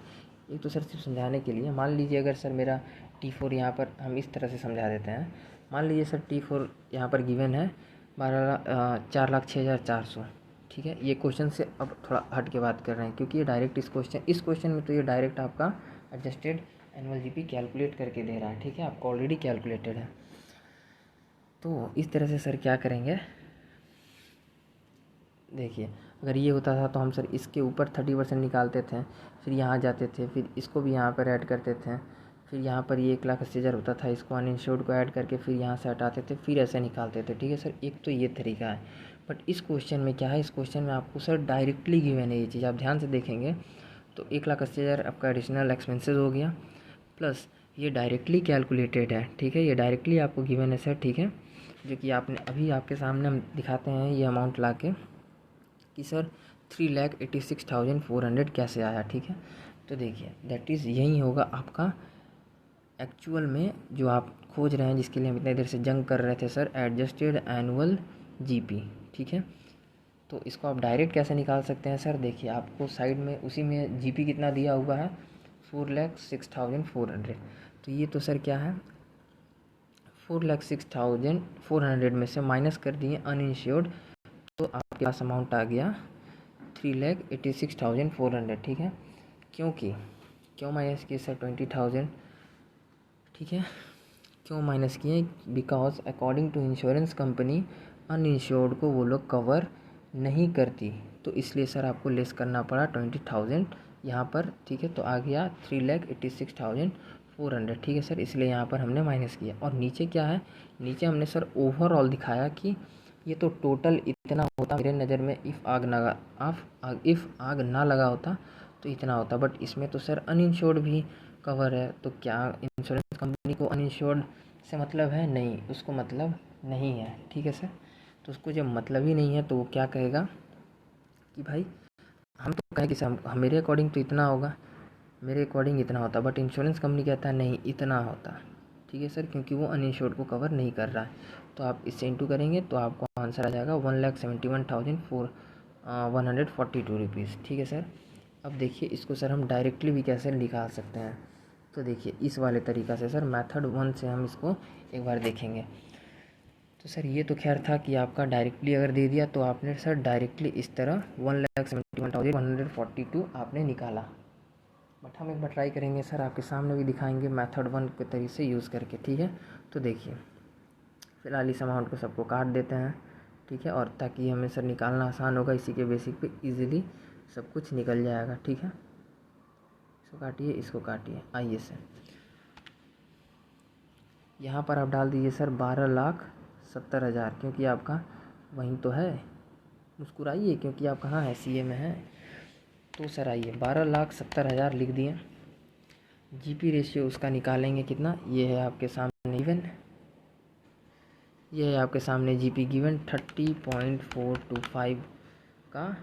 एक तो सर सिर्फ समझाने के लिए, मान लीजिए अगर सर मेरा T4 यहाँ पर हम इस तरह से समझा देते हैं, मान लीजिए सर T4 यहाँ पर गिवन है 4,06,400, ठीक है। ये क्वेश्चन से अब थोड़ा हट के बात कर रहे हैं, क्योंकि ये डायरेक्ट इस क्वेश्चन में तो ये डायरेक्ट आपका एडजस्टेड एनुअल जीपी कैलकुलेट करके दे रहा है, ठीक है, आपको ऑलरेडी कैलकुलेटेड है। तो इस तरह से सर क्या करेंगे, देखिए अगर ये होता था तो हम सर इसके ऊपर 30% निकालते थे, फिर यहाँ जाते थे, फिर इसको भी यहाँ पर ऐड करते थे, फिर यहाँ पर ये 1,80,000 होता था, इसको अनइंश्योर्ड को ऐड करके फिर यहाँ से हटाते थे, फिर ऐसे निकालते थे, ठीक है सर। एक तो ये तरीका है, बट इस क्वेश्चन में क्या है, इस क्वेश्चन में आपको सर डायरेक्टली गिवन है ये चीज़, आप ध्यान से देखेंगे तो 1,80,000 आपका एडिशनल एक्सपेंसेस हो गया, प्लस ये डायरेक्टली कैलकुलेटेड है, ठीक है, ये डायरेक्टली आपको गिवन है सर, ठीक है, जो कि आपने अभी आपके सामने हम दिखाते हैं ये अमाउंट ला के कि सर 3,86,400 कैसे आया, ठीक है। तो देखिए दैट इज़ यही होगा आपका एक्चुअल में जो आप खोज रहे हैं, जिसके लिए हम इतने देर से जंग कर रहे थे सर, एडजस्टेड एनुअल जीपी, ठीक है। तो इसको आप डायरेक्ट कैसे निकाल सकते हैं सर, देखिए आपको साइड में उसी में जीपी कितना दिया हुआ है 4,06,400, तो ये तो सर क्या है 4,06,400 में से माइनस कर दिए अनइंश्योर्ड, तो आपके पास अमाउंट आ गया 3,86,400, ठीक है। क्यों माइनस किए सर 20,000, ठीक है, क्यों माइनस किए, because according to insurance company uninsured को वो लोग कवर नहीं करती, तो इसलिए सर आपको लेस करना पड़ा 20,000 यहाँ पर, ठीक है। तो आ गया 3,86,400, ठीक है सर, इसलिए यहाँ पर हमने माइनस किया। और नीचे क्या है, नीचे हमने सर ओवरऑल दिखाया कि ये तो टोटल इतना होता, मेरे नज़र में इफ़ आग ना लगा होता तो इतना होता, बट इसमें तो सर अनइंश्योर्ड भी कवर है, तो क्या इंश्योरेंस कंपनी को अनइंश्योर्ड से मतलब है, नहीं, उसको मतलब नहीं है, ठीक है सर। तो उसको जब मतलब ही नहीं है तो वो क्या कहेगा कि भाई हम तो कहें कि सर मेरे अकॉर्डिंग तो इतना होगा, मेरे अकॉर्डिंग इतना होता, बट इंश्योरेंस कंपनी कहता है नहीं इतना होता, ठीक है सर, क्योंकि वो अनइंश्योर्ड को कवर नहीं कर रहा है। तो आप इससे इंटू करेंगे तो आपको आंसर आ जाएगा 1,71,142 रुपीज़, ठीक है सर। अब देखिए इसको सर हम डायरेक्टली भी कैसे निकाल सकते हैं, तो देखिए इस वाले तरीक़ा से सर मेथड 1 से हम इसको एक बार देखेंगे। तो सर ये तो खैर था कि आपका डायरेक्टली अगर दे दिया तो आपने सर डायरेक्टली इस तरह 1,71,142 आपने निकाला, बट हम एक बार ट्राई करेंगे सर, आपके सामने भी दिखाएंगे मेथड 1 के तरीके से यूज़ करके, ठीक है। तो देखिए फ़िलहाल इस अमाउंट को सबको काट देते हैं, ठीक है, और ताकि हमें सर निकालना आसान होगा, इसी के बेसिक पे इजीली सब कुछ निकल जाएगा, ठीक है। इसको काटिए, आइए सर यहाँ पर आप डाल दीजिए सर 12,70,000, क्योंकि आपका वहीं तो है। मुस्कुराइए क्योंकि आप कहाँ है, सीए में है। तो सर आइए 12,70,000 लिख दिए। जीपी रेशियो उसका निकालेंगे कितना, ये है आपके सामने गिवन, ये है आपके सामने जीपी गिवन 30.425 का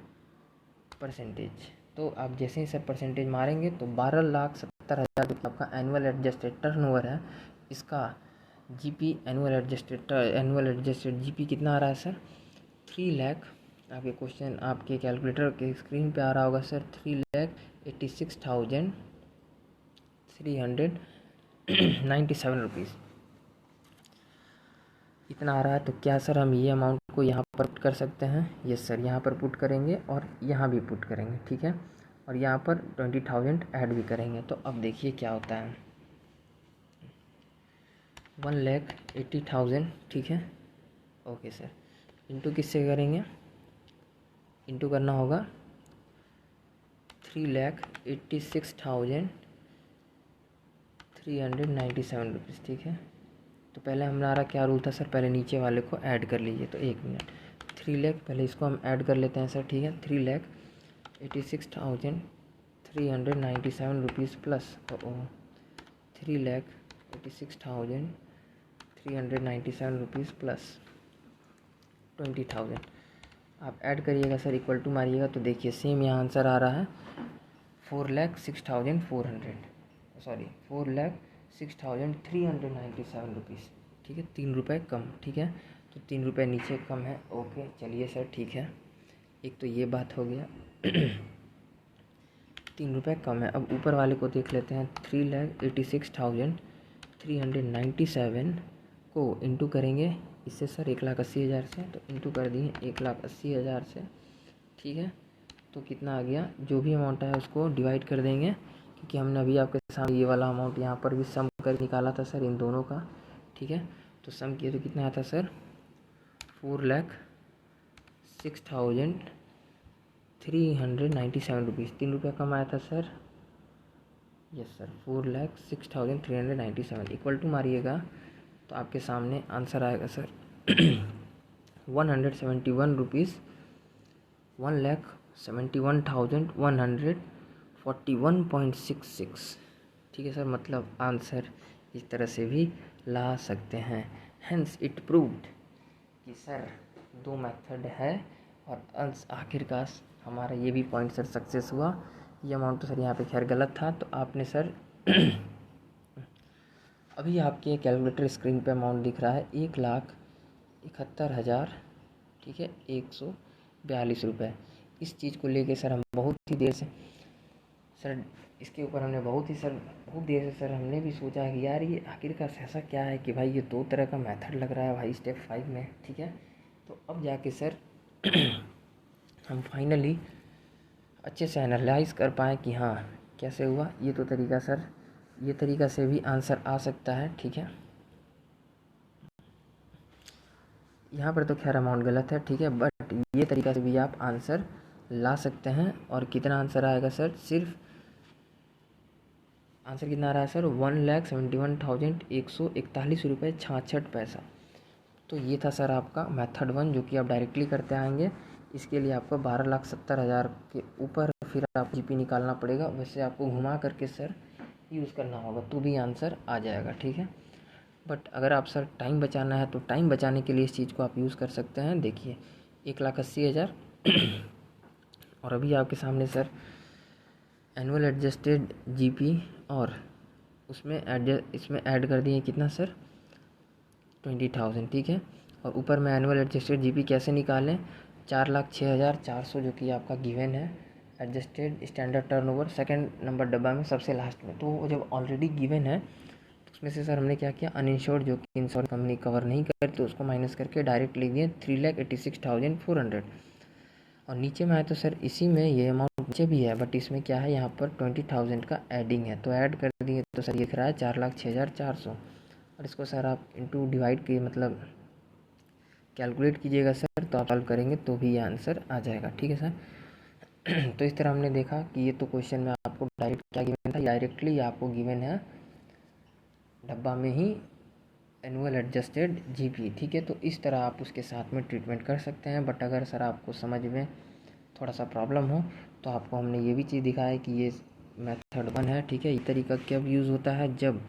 परसेंटेज। तो आप जैसे ही सर परसेंटेज मारेंगे तो 12,70,000 जो आपका एनुअल एडजस्टेड टर्नओवर है, इसका जीपी एनुअल एडजस्टेड जीपी कितना आ रहा है सर, 3 लाख। आपके क्वेश्चन आपके कैलकुलेटर के स्क्रीन पे आ रहा होगा सर, 3,86,397 रुपीज़ इतना आ रहा है। तो क्या सर हम ये अमाउंट को यहाँ पर पुट कर सकते हैं? यस सर, यहाँ पर पुट करेंगे और यहाँ भी पुट करेंगे, ठीक है, और यहाँ पर 20,000 ऐड भी करेंगे। तो अब देखिए क्या होता है, 1,80,000, ठीक है, ओके सर, इंटू किससे करेंगे, इंटू करना होगा 3,86,397 रुपीज़, ठीक है। तो पहले हमारा क्या रूल था सर, पहले नीचे वाले को ऐड कर लीजिए। तो 1 मिनट, 3 लाख पहले इसको हम ऐड कर लेते हैं सर, ठीक है। 3,86,397 रुपीज़ प्लस 3,86,397 रुपीज़ प्लस 20,000 आप ऐड करिएगा सर, इक्वल टू मारिएगा। तो देखिए सेम यहाँ आंसर आ रहा है 4,06,397 रुपीज़, ठीक है, 3 रुपये कम, ठीक है। तो 3 रुपये नीचे कम है, ओके चलिए सर, ठीक है, एक तो ये बात हो गया 3 रुपये कम है। अब ऊपर वाले को देख लेते हैं, 3,86,397 को इंटू करेंगे इससे सर 1,80,000 से, तो इंटू कर दिए 1,80,000 से, ठीक है। तो कितना आ गया, जो भी अमाउंट है उसको डिवाइड कर देंगे, क्योंकि हमने अभी आपके सामने ये वाला अमाउंट यहाँ पर भी सम कर निकाला था सर इन दोनों का, ठीक है। तो सम किए तो कितना आता सर, 4,06,397 रुपीज़, 3 रुपये कम आया था sir, yes sir, 4,06,397 equal to मारिएगा तो आपके सामने आंसर आएगा सर 171 रुपीज़, 1,71,141.66, ठीक है सर। मतलब आंसर इस तरह से भी ला सकते हैं। हेंस इट प्रूव्ड कि सर 2 मेथड है और अंश आखिरकार हमारा ये भी पॉइंट सर सक्सेस हुआ। ये अमाउंट तो सर यहाँ पे खैर गलत था, तो आपने सर अभी आपके कैलकुलेटर स्क्रीन पे अमाउंट दिख रहा है 1,71,000, ठीक है, 142 रुपये। इस चीज़ को लेके सर हम बहुत ही देर से सर इसके ऊपर हमने बहुत देर से सर हमने भी सोचा कि यार ये आखिरकार ऐसा क्या है कि भाई ये 2 तरह का मेथड लग रहा है भाई स्टेप 5 में, ठीक है। तो अब जाके सर हम फाइनली अच्छे से एनालाइज कर पाए कि हाँ कैसे हुआ। ये तो तरीका सर, ये तरीका से भी आंसर आ सकता है, ठीक है। यहाँ पर तो खैर अमाउंट गलत है, ठीक है, बट ये तरीका से भी आप आंसर ला सकते हैं। और कितना आंसर आएगा सर, सिर्फ आंसर कितना आ रहा है सर, 1,71,141 रुपये 66 पैसा। तो ये था सर आपका मेथड 1, जो कि आप डायरेक्टली करते आएंगे। इसके लिए आपको 12,70,000 के ऊपर फिर आप जीपी निकालना पड़ेगा, वैसे आपको घुमा करके सर यूज़ करना होगा तो भी आंसर आ जाएगा, ठीक है। बट अगर आप सर टाइम बचाना है तो टाइम बचाने के लिए इस चीज़ को आप यूज़ कर सकते हैं। देखिए 1,80,000 और अभी आपके सामने सर एनुअल एडजस्टेड जीपी और इसमें ऐड कर दिए कितना सर, 20,000, ठीक है। और ऊपर में एनुअल एडजस्टेड जीपी कैसे निकालें, 4,06,400 जो कि आपका गिवन है adjusted standard turnover second number डब्बा में सबसे लास्ट में। तो वो जब ऑलरेडी गिवन है तो उसमें से सर हमने क्या किया, अनइंश्योर्ड जो कि इंश्योरेंस कंपनी कवर नहीं करती तो उसको माइनस करके डायरेक्ट लिख दिए 3,86,400। और नीचे में आए तो सर इसी में ये अमाउंट नीचे भी है, बट इसमें क्या है, यहाँ पर 20,000 का एडिंग है, तो ऐड कर दिए तो सर ये दिख रहा है 4,06,400। और इसको सर आप इंटू डिवाइड की मतलब कैलकुलेट कीजिएगा सर, तो आप सॉल्व करेंगे तो भी ये आंसर आ जाएगा। ठीक है सर। तो इस तरह हमने देखा कि ये तो क्वेश्चन में आपको डायरेक्ट क्या गिवन था, डायरेक्टली आपको गिवन है डब्बा में ही एनुअल एडजस्टेड जीपी। ठीक है, तो इस तरह आप उसके साथ में ट्रीटमेंट कर सकते हैं। बट अगर सर आपको समझ में थोड़ा सा प्रॉब्लम हो तो आपको हमने ये भी चीज़ दिखाया है कि ये मेथड 1 है। ठीक है, ये तरीका कब यूज़ होता है, जब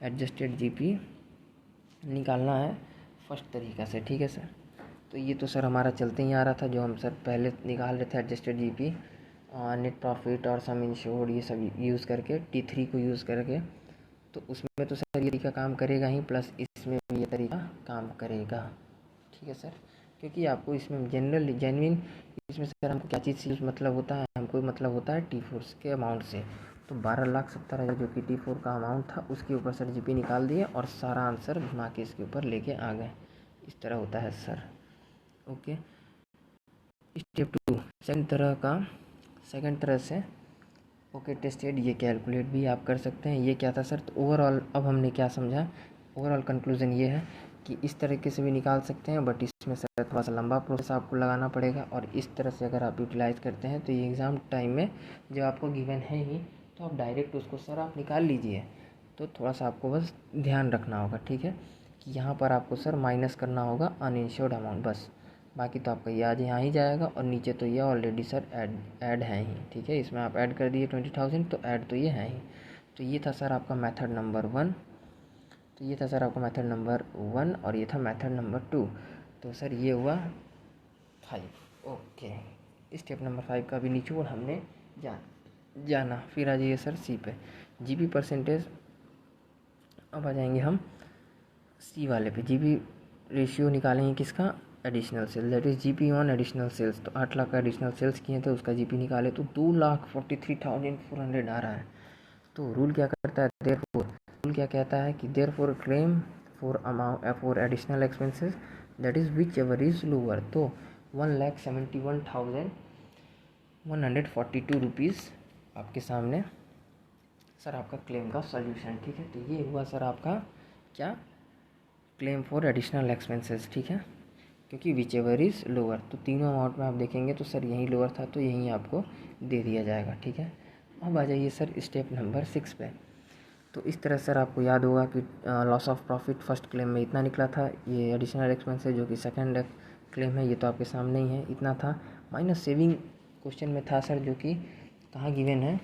एडजस्टेड जीपी निकालना है फर्स्ट तरीका से। ठीक है सर, तो ये तो सर हमारा चलते ही आ रहा था, जो हम सर पहले निकाल रहे थे एडजस्टेड जीपी नेट प्रॉफिट और सम इंश्योर्ड ये सब यूज़ करके, T3 को यूज़ करके। तो उसमें तो सर ये तरीका काम करेगा ही, प्लस इसमें भी ये तरीका काम करेगा। ठीक है सर, क्योंकि आपको इसमें जेनरल जेन्युइन इसमें सर हमको क्या चीज़ से मतलब होता है, हमको मतलब होता है T4 के अमाउंट से। तो 12,70,000 जो कि T4 का अमाउंट था उसके ऊपर सर जीपी निकाल दिए और सारा आंसर घुमा के इसके ऊपर लेके आ गए। इस तरह होता है सर। ओके, स्टेप 2 सेकंड तरह से ओके टेस्टेड ये कैलकुलेट भी आप कर सकते हैं। ये क्या था सर, तो ओवरऑल अब हमने क्या समझा, ओवरऑल कंक्लूजन ये है कि इस तरीके से भी निकाल सकते हैं, बट इसमें सर थोड़ा सा लंबा प्रोसेस आपको लगाना पड़ेगा। और इस तरह से अगर आप यूटिलाइज़ करते हैं तो ये एग्ज़ाम टाइम में जब आपको गिवन है ही तो आप डायरेक्ट उसको सर आप निकाल लीजिए। तो थोड़ा सा आपको बस ध्यान रखना होगा, ठीक है, कि यहाँ पर आपको सर माइनस करना होगा अनइंश्योर्ड अमाउंट बस। बाकी तो आपका ये आज यहाँ ही जाएगा और नीचे तो ये ऑलरेडी सर ऐड है ही। ठीक है, इसमें आप ऐड कर दिए 20,000 तो ऐड तो ये है ही। तो ये था सर आपका मेथड नंबर 1। तो ये था सर आपका मेथड नंबर 1 और ये था मेथड नंबर 2। तो सर ये हुआ 5। ओके, स्टेप नंबर 5 का भी निचोड़ हमने जाना। फिर आ जाइए सर सी पे, जीपी परसेंटेज। अब आ जाएंगे हम सी वाले पे, जीपी रेशियो निकालेंगे किसका, additional sale, that is GP on additional sales. तो 8 लाख का एडिशनल सेल्स किए थे, उसका जीपी निकाले तो 2,43,400 आ रहा है। तो रूल क्या करता है, देयरफॉर रूल क्या कहता है कि therefore claim for amount for additional expenses that is which ever is lower. तो 1,71,142 रुपीज़ आपके सामने सर आपका क्लेम का सॉल्यूशन। ठीक है, तो ये हुआ सर आपका क्या, क्लेम फॉर एडिशनल एक्सपेंसेस। ठीक है, क्योंकि विच एवर इज़ लोअर, तो तीनों अमाउंट में आप देखेंगे तो सर यहीं लोअर था तो यहीं आपको दे दिया जाएगा। ठीक है, अब आ जाइए सर स्टेप नंबर 6 पे। तो इस तरह सर आपको याद होगा कि loss of profit first claim में इतना निकला था, ये एडिशनल एक्सपेंसेस जो कि सेकंड क्लेम है ये तो आपके सामने ही है, इतना था। माइनस सेविंग क्वेश्चन में था सर, जो कि कहाँ गिवन है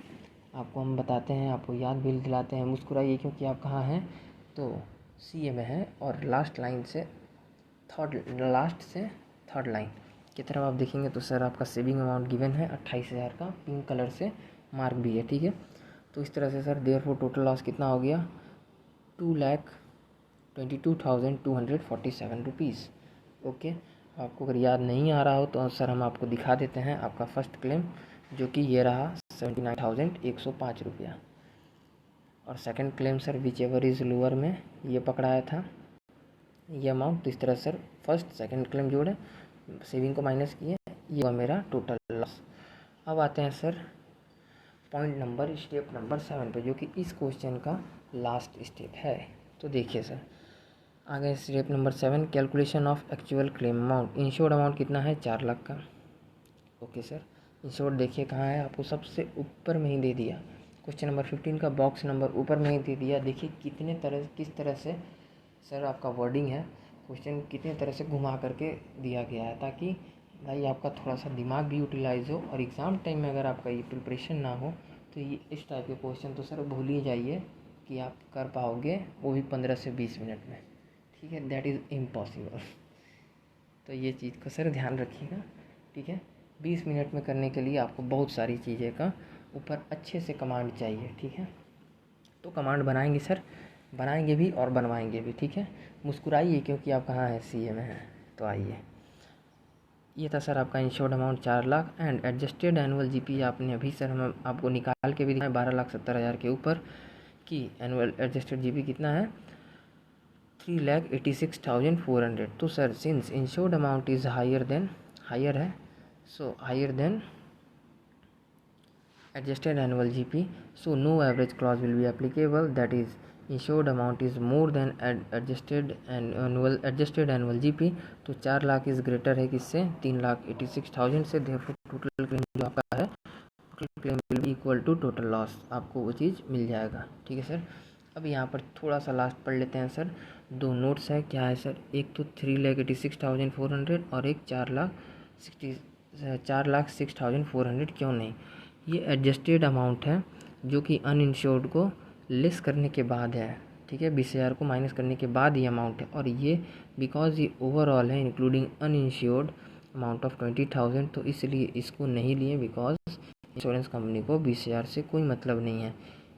आपको हम बताते हैं, आपको याद भी दिलाते हैं। मुस्कुराइए क्योंकि आप कहाँ हैं, तो सी में है और लास्ट से थर्ड लाइन की तरफ आप देखेंगे तो सर आपका सेविंग अमाउंट गिवन है 28,000 का, पिंक कलर से मार्क भी है। ठीक है, तो इस तरह से सर देयरफॉर टोटल लॉस कितना हो गया, 2,22,247 रुपीज़। ओके, आपको अगर याद नहीं आ रहा हो तो सर हम आपको दिखा देते हैं आपका फर्स्ट क्लेम, जो कि ये रहा 79,105 रुपया। और second claim sir which ever is lower में ये पकड़ाया था ये अमाउंट। तो इस तरह सर फर्स्ट सेकंड क्लेम जोड़े, सेविंग को माइनस किए, ये हुआ मेरा टोटल लॉस। अब आते हैं sir point number step number 7 पे, जो कि इस क्वेश्चन का लास्ट स्टेप है। तो देखिए सर आगे step number 7, calculation of actual claim amount. Insured amount कितना है, 4 लाख का। ओके सर, इंश्योर्ड देखिए कहाँ है, आपको सबसे ऊपर में ही दे दिया, क्वेश्चन नंबर 15 का बॉक्स नंबर ऊपर में ही दे दिया। देखिए किस तरह से सर आपका वर्डिंग है, क्वेश्चन कितने तरह से घुमा करके दिया गया है, ताकि भाई आपका थोड़ा सा दिमाग भी यूटिलाइज हो। और एग्ज़ाम टाइम में अगर आपका ये प्रिपरेशन ना हो तो ये इस टाइप के क्वेश्चन तो सर भूल ही जाइए कि आप कर पाओगे, वो भी 15 से 20 मिनट में। ठीक है, दैट इज़ इम्पॉसिबल। तो ये चीज़ का सर ध्यान रखिएगा। ठीक है, 20 मिनट में करने के लिए आपको बहुत सारी चीज़ें का ऊपर अच्छे से कमांड चाहिए। ठीक है, तो कमांड बनाएंगे सर, बनाएंगे भी और बनवाएंगे भी। ठीक है, मुस्कुराइए क्योंकि आप कहाँ हैं, सीए में हैं। तो आइए, ये था सर आपका insured amount 4 lakh and adjusted annual GP आपने अभी सर हम आपको निकाल के भी दिखाया 12,70,000 के ऊपर की एनुअल एडजस्टेड जीपी कितना है, 3,86,400। तो sir since insured amount is higher है so higher than adjusted annual GP, so no average clause will be applicable, that is insured amount is more than adjusted annual GP, तो 4 लाख इज ग्रेटर है किससे 3,86,000 से, therefore टोटल क्लेम जो आपका है total claim will be equal to total loss, आपको वो चीज़ मिल जाएगा। ठीक है सर। अब यहाँ पर थोड़ा सा लास्ट पढ़ लेते हैं सर। 2 नोट्स है, क्या है सर, एक तो 3,86,400 और एक 4,06,400, क्यों नहीं, ये एडजस्टेड अमाउंट है जो कि अनइंश्योर्ड को लेस करने के बाद है। ठीक है, 20,000 को माइनस करने के बाद ये अमाउंट है, और ये बिकॉज ये ओवरऑल है इंक्लूडिंग अनइंश्योर्ड अमाउंट ऑफ 20,000, तो इसलिए इसको नहीं लिए बिकॉज इंश्योरेंस कंपनी को 20,000 से कोई मतलब नहीं है।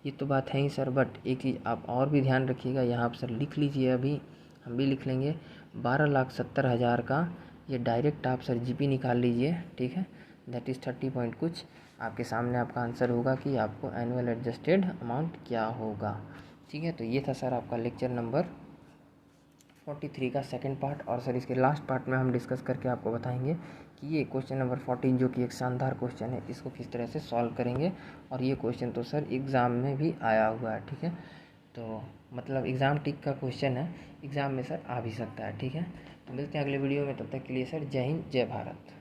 ये तो बात है ही सर, बट एक चीज़ आप और भी ध्यान रखिएगा, यहाँ आप सर लिख लीजिए, अभी हम भी लिख लेंगे, 12,70,000 का ये डायरेक्ट आप सर जीपी निकाल लीजिए। ठीक है, दैट इज़ 30 पॉइंट कुछ, आपके सामने आपका आंसर होगा कि आपको एनुअल एडजस्टेड अमाउंट क्या होगा। ठीक है, तो ये था सर आपका लेक्चर नंबर 43 का सेकंड पार्ट, और सर इसके लास्ट पार्ट में हम डिस्कस करके आपको बताएंगे कि ये क्वेश्चन नंबर 14 जो कि एक शानदार क्वेश्चन है, इसको किस तरह से सॉल्व करेंगे। और ये क्वेश्चन तो सर एग्ज़ाम में भी आया हुआ है। ठीक है, तो मतलब एग्ज़ाम टिक का क्वेश्चन है, एग्ज़ाम में सर आ भी सकता है। ठीक है, तो मिलते हैं अगले वीडियो में, तब तक के लिए सर जय हिंद जय भारत।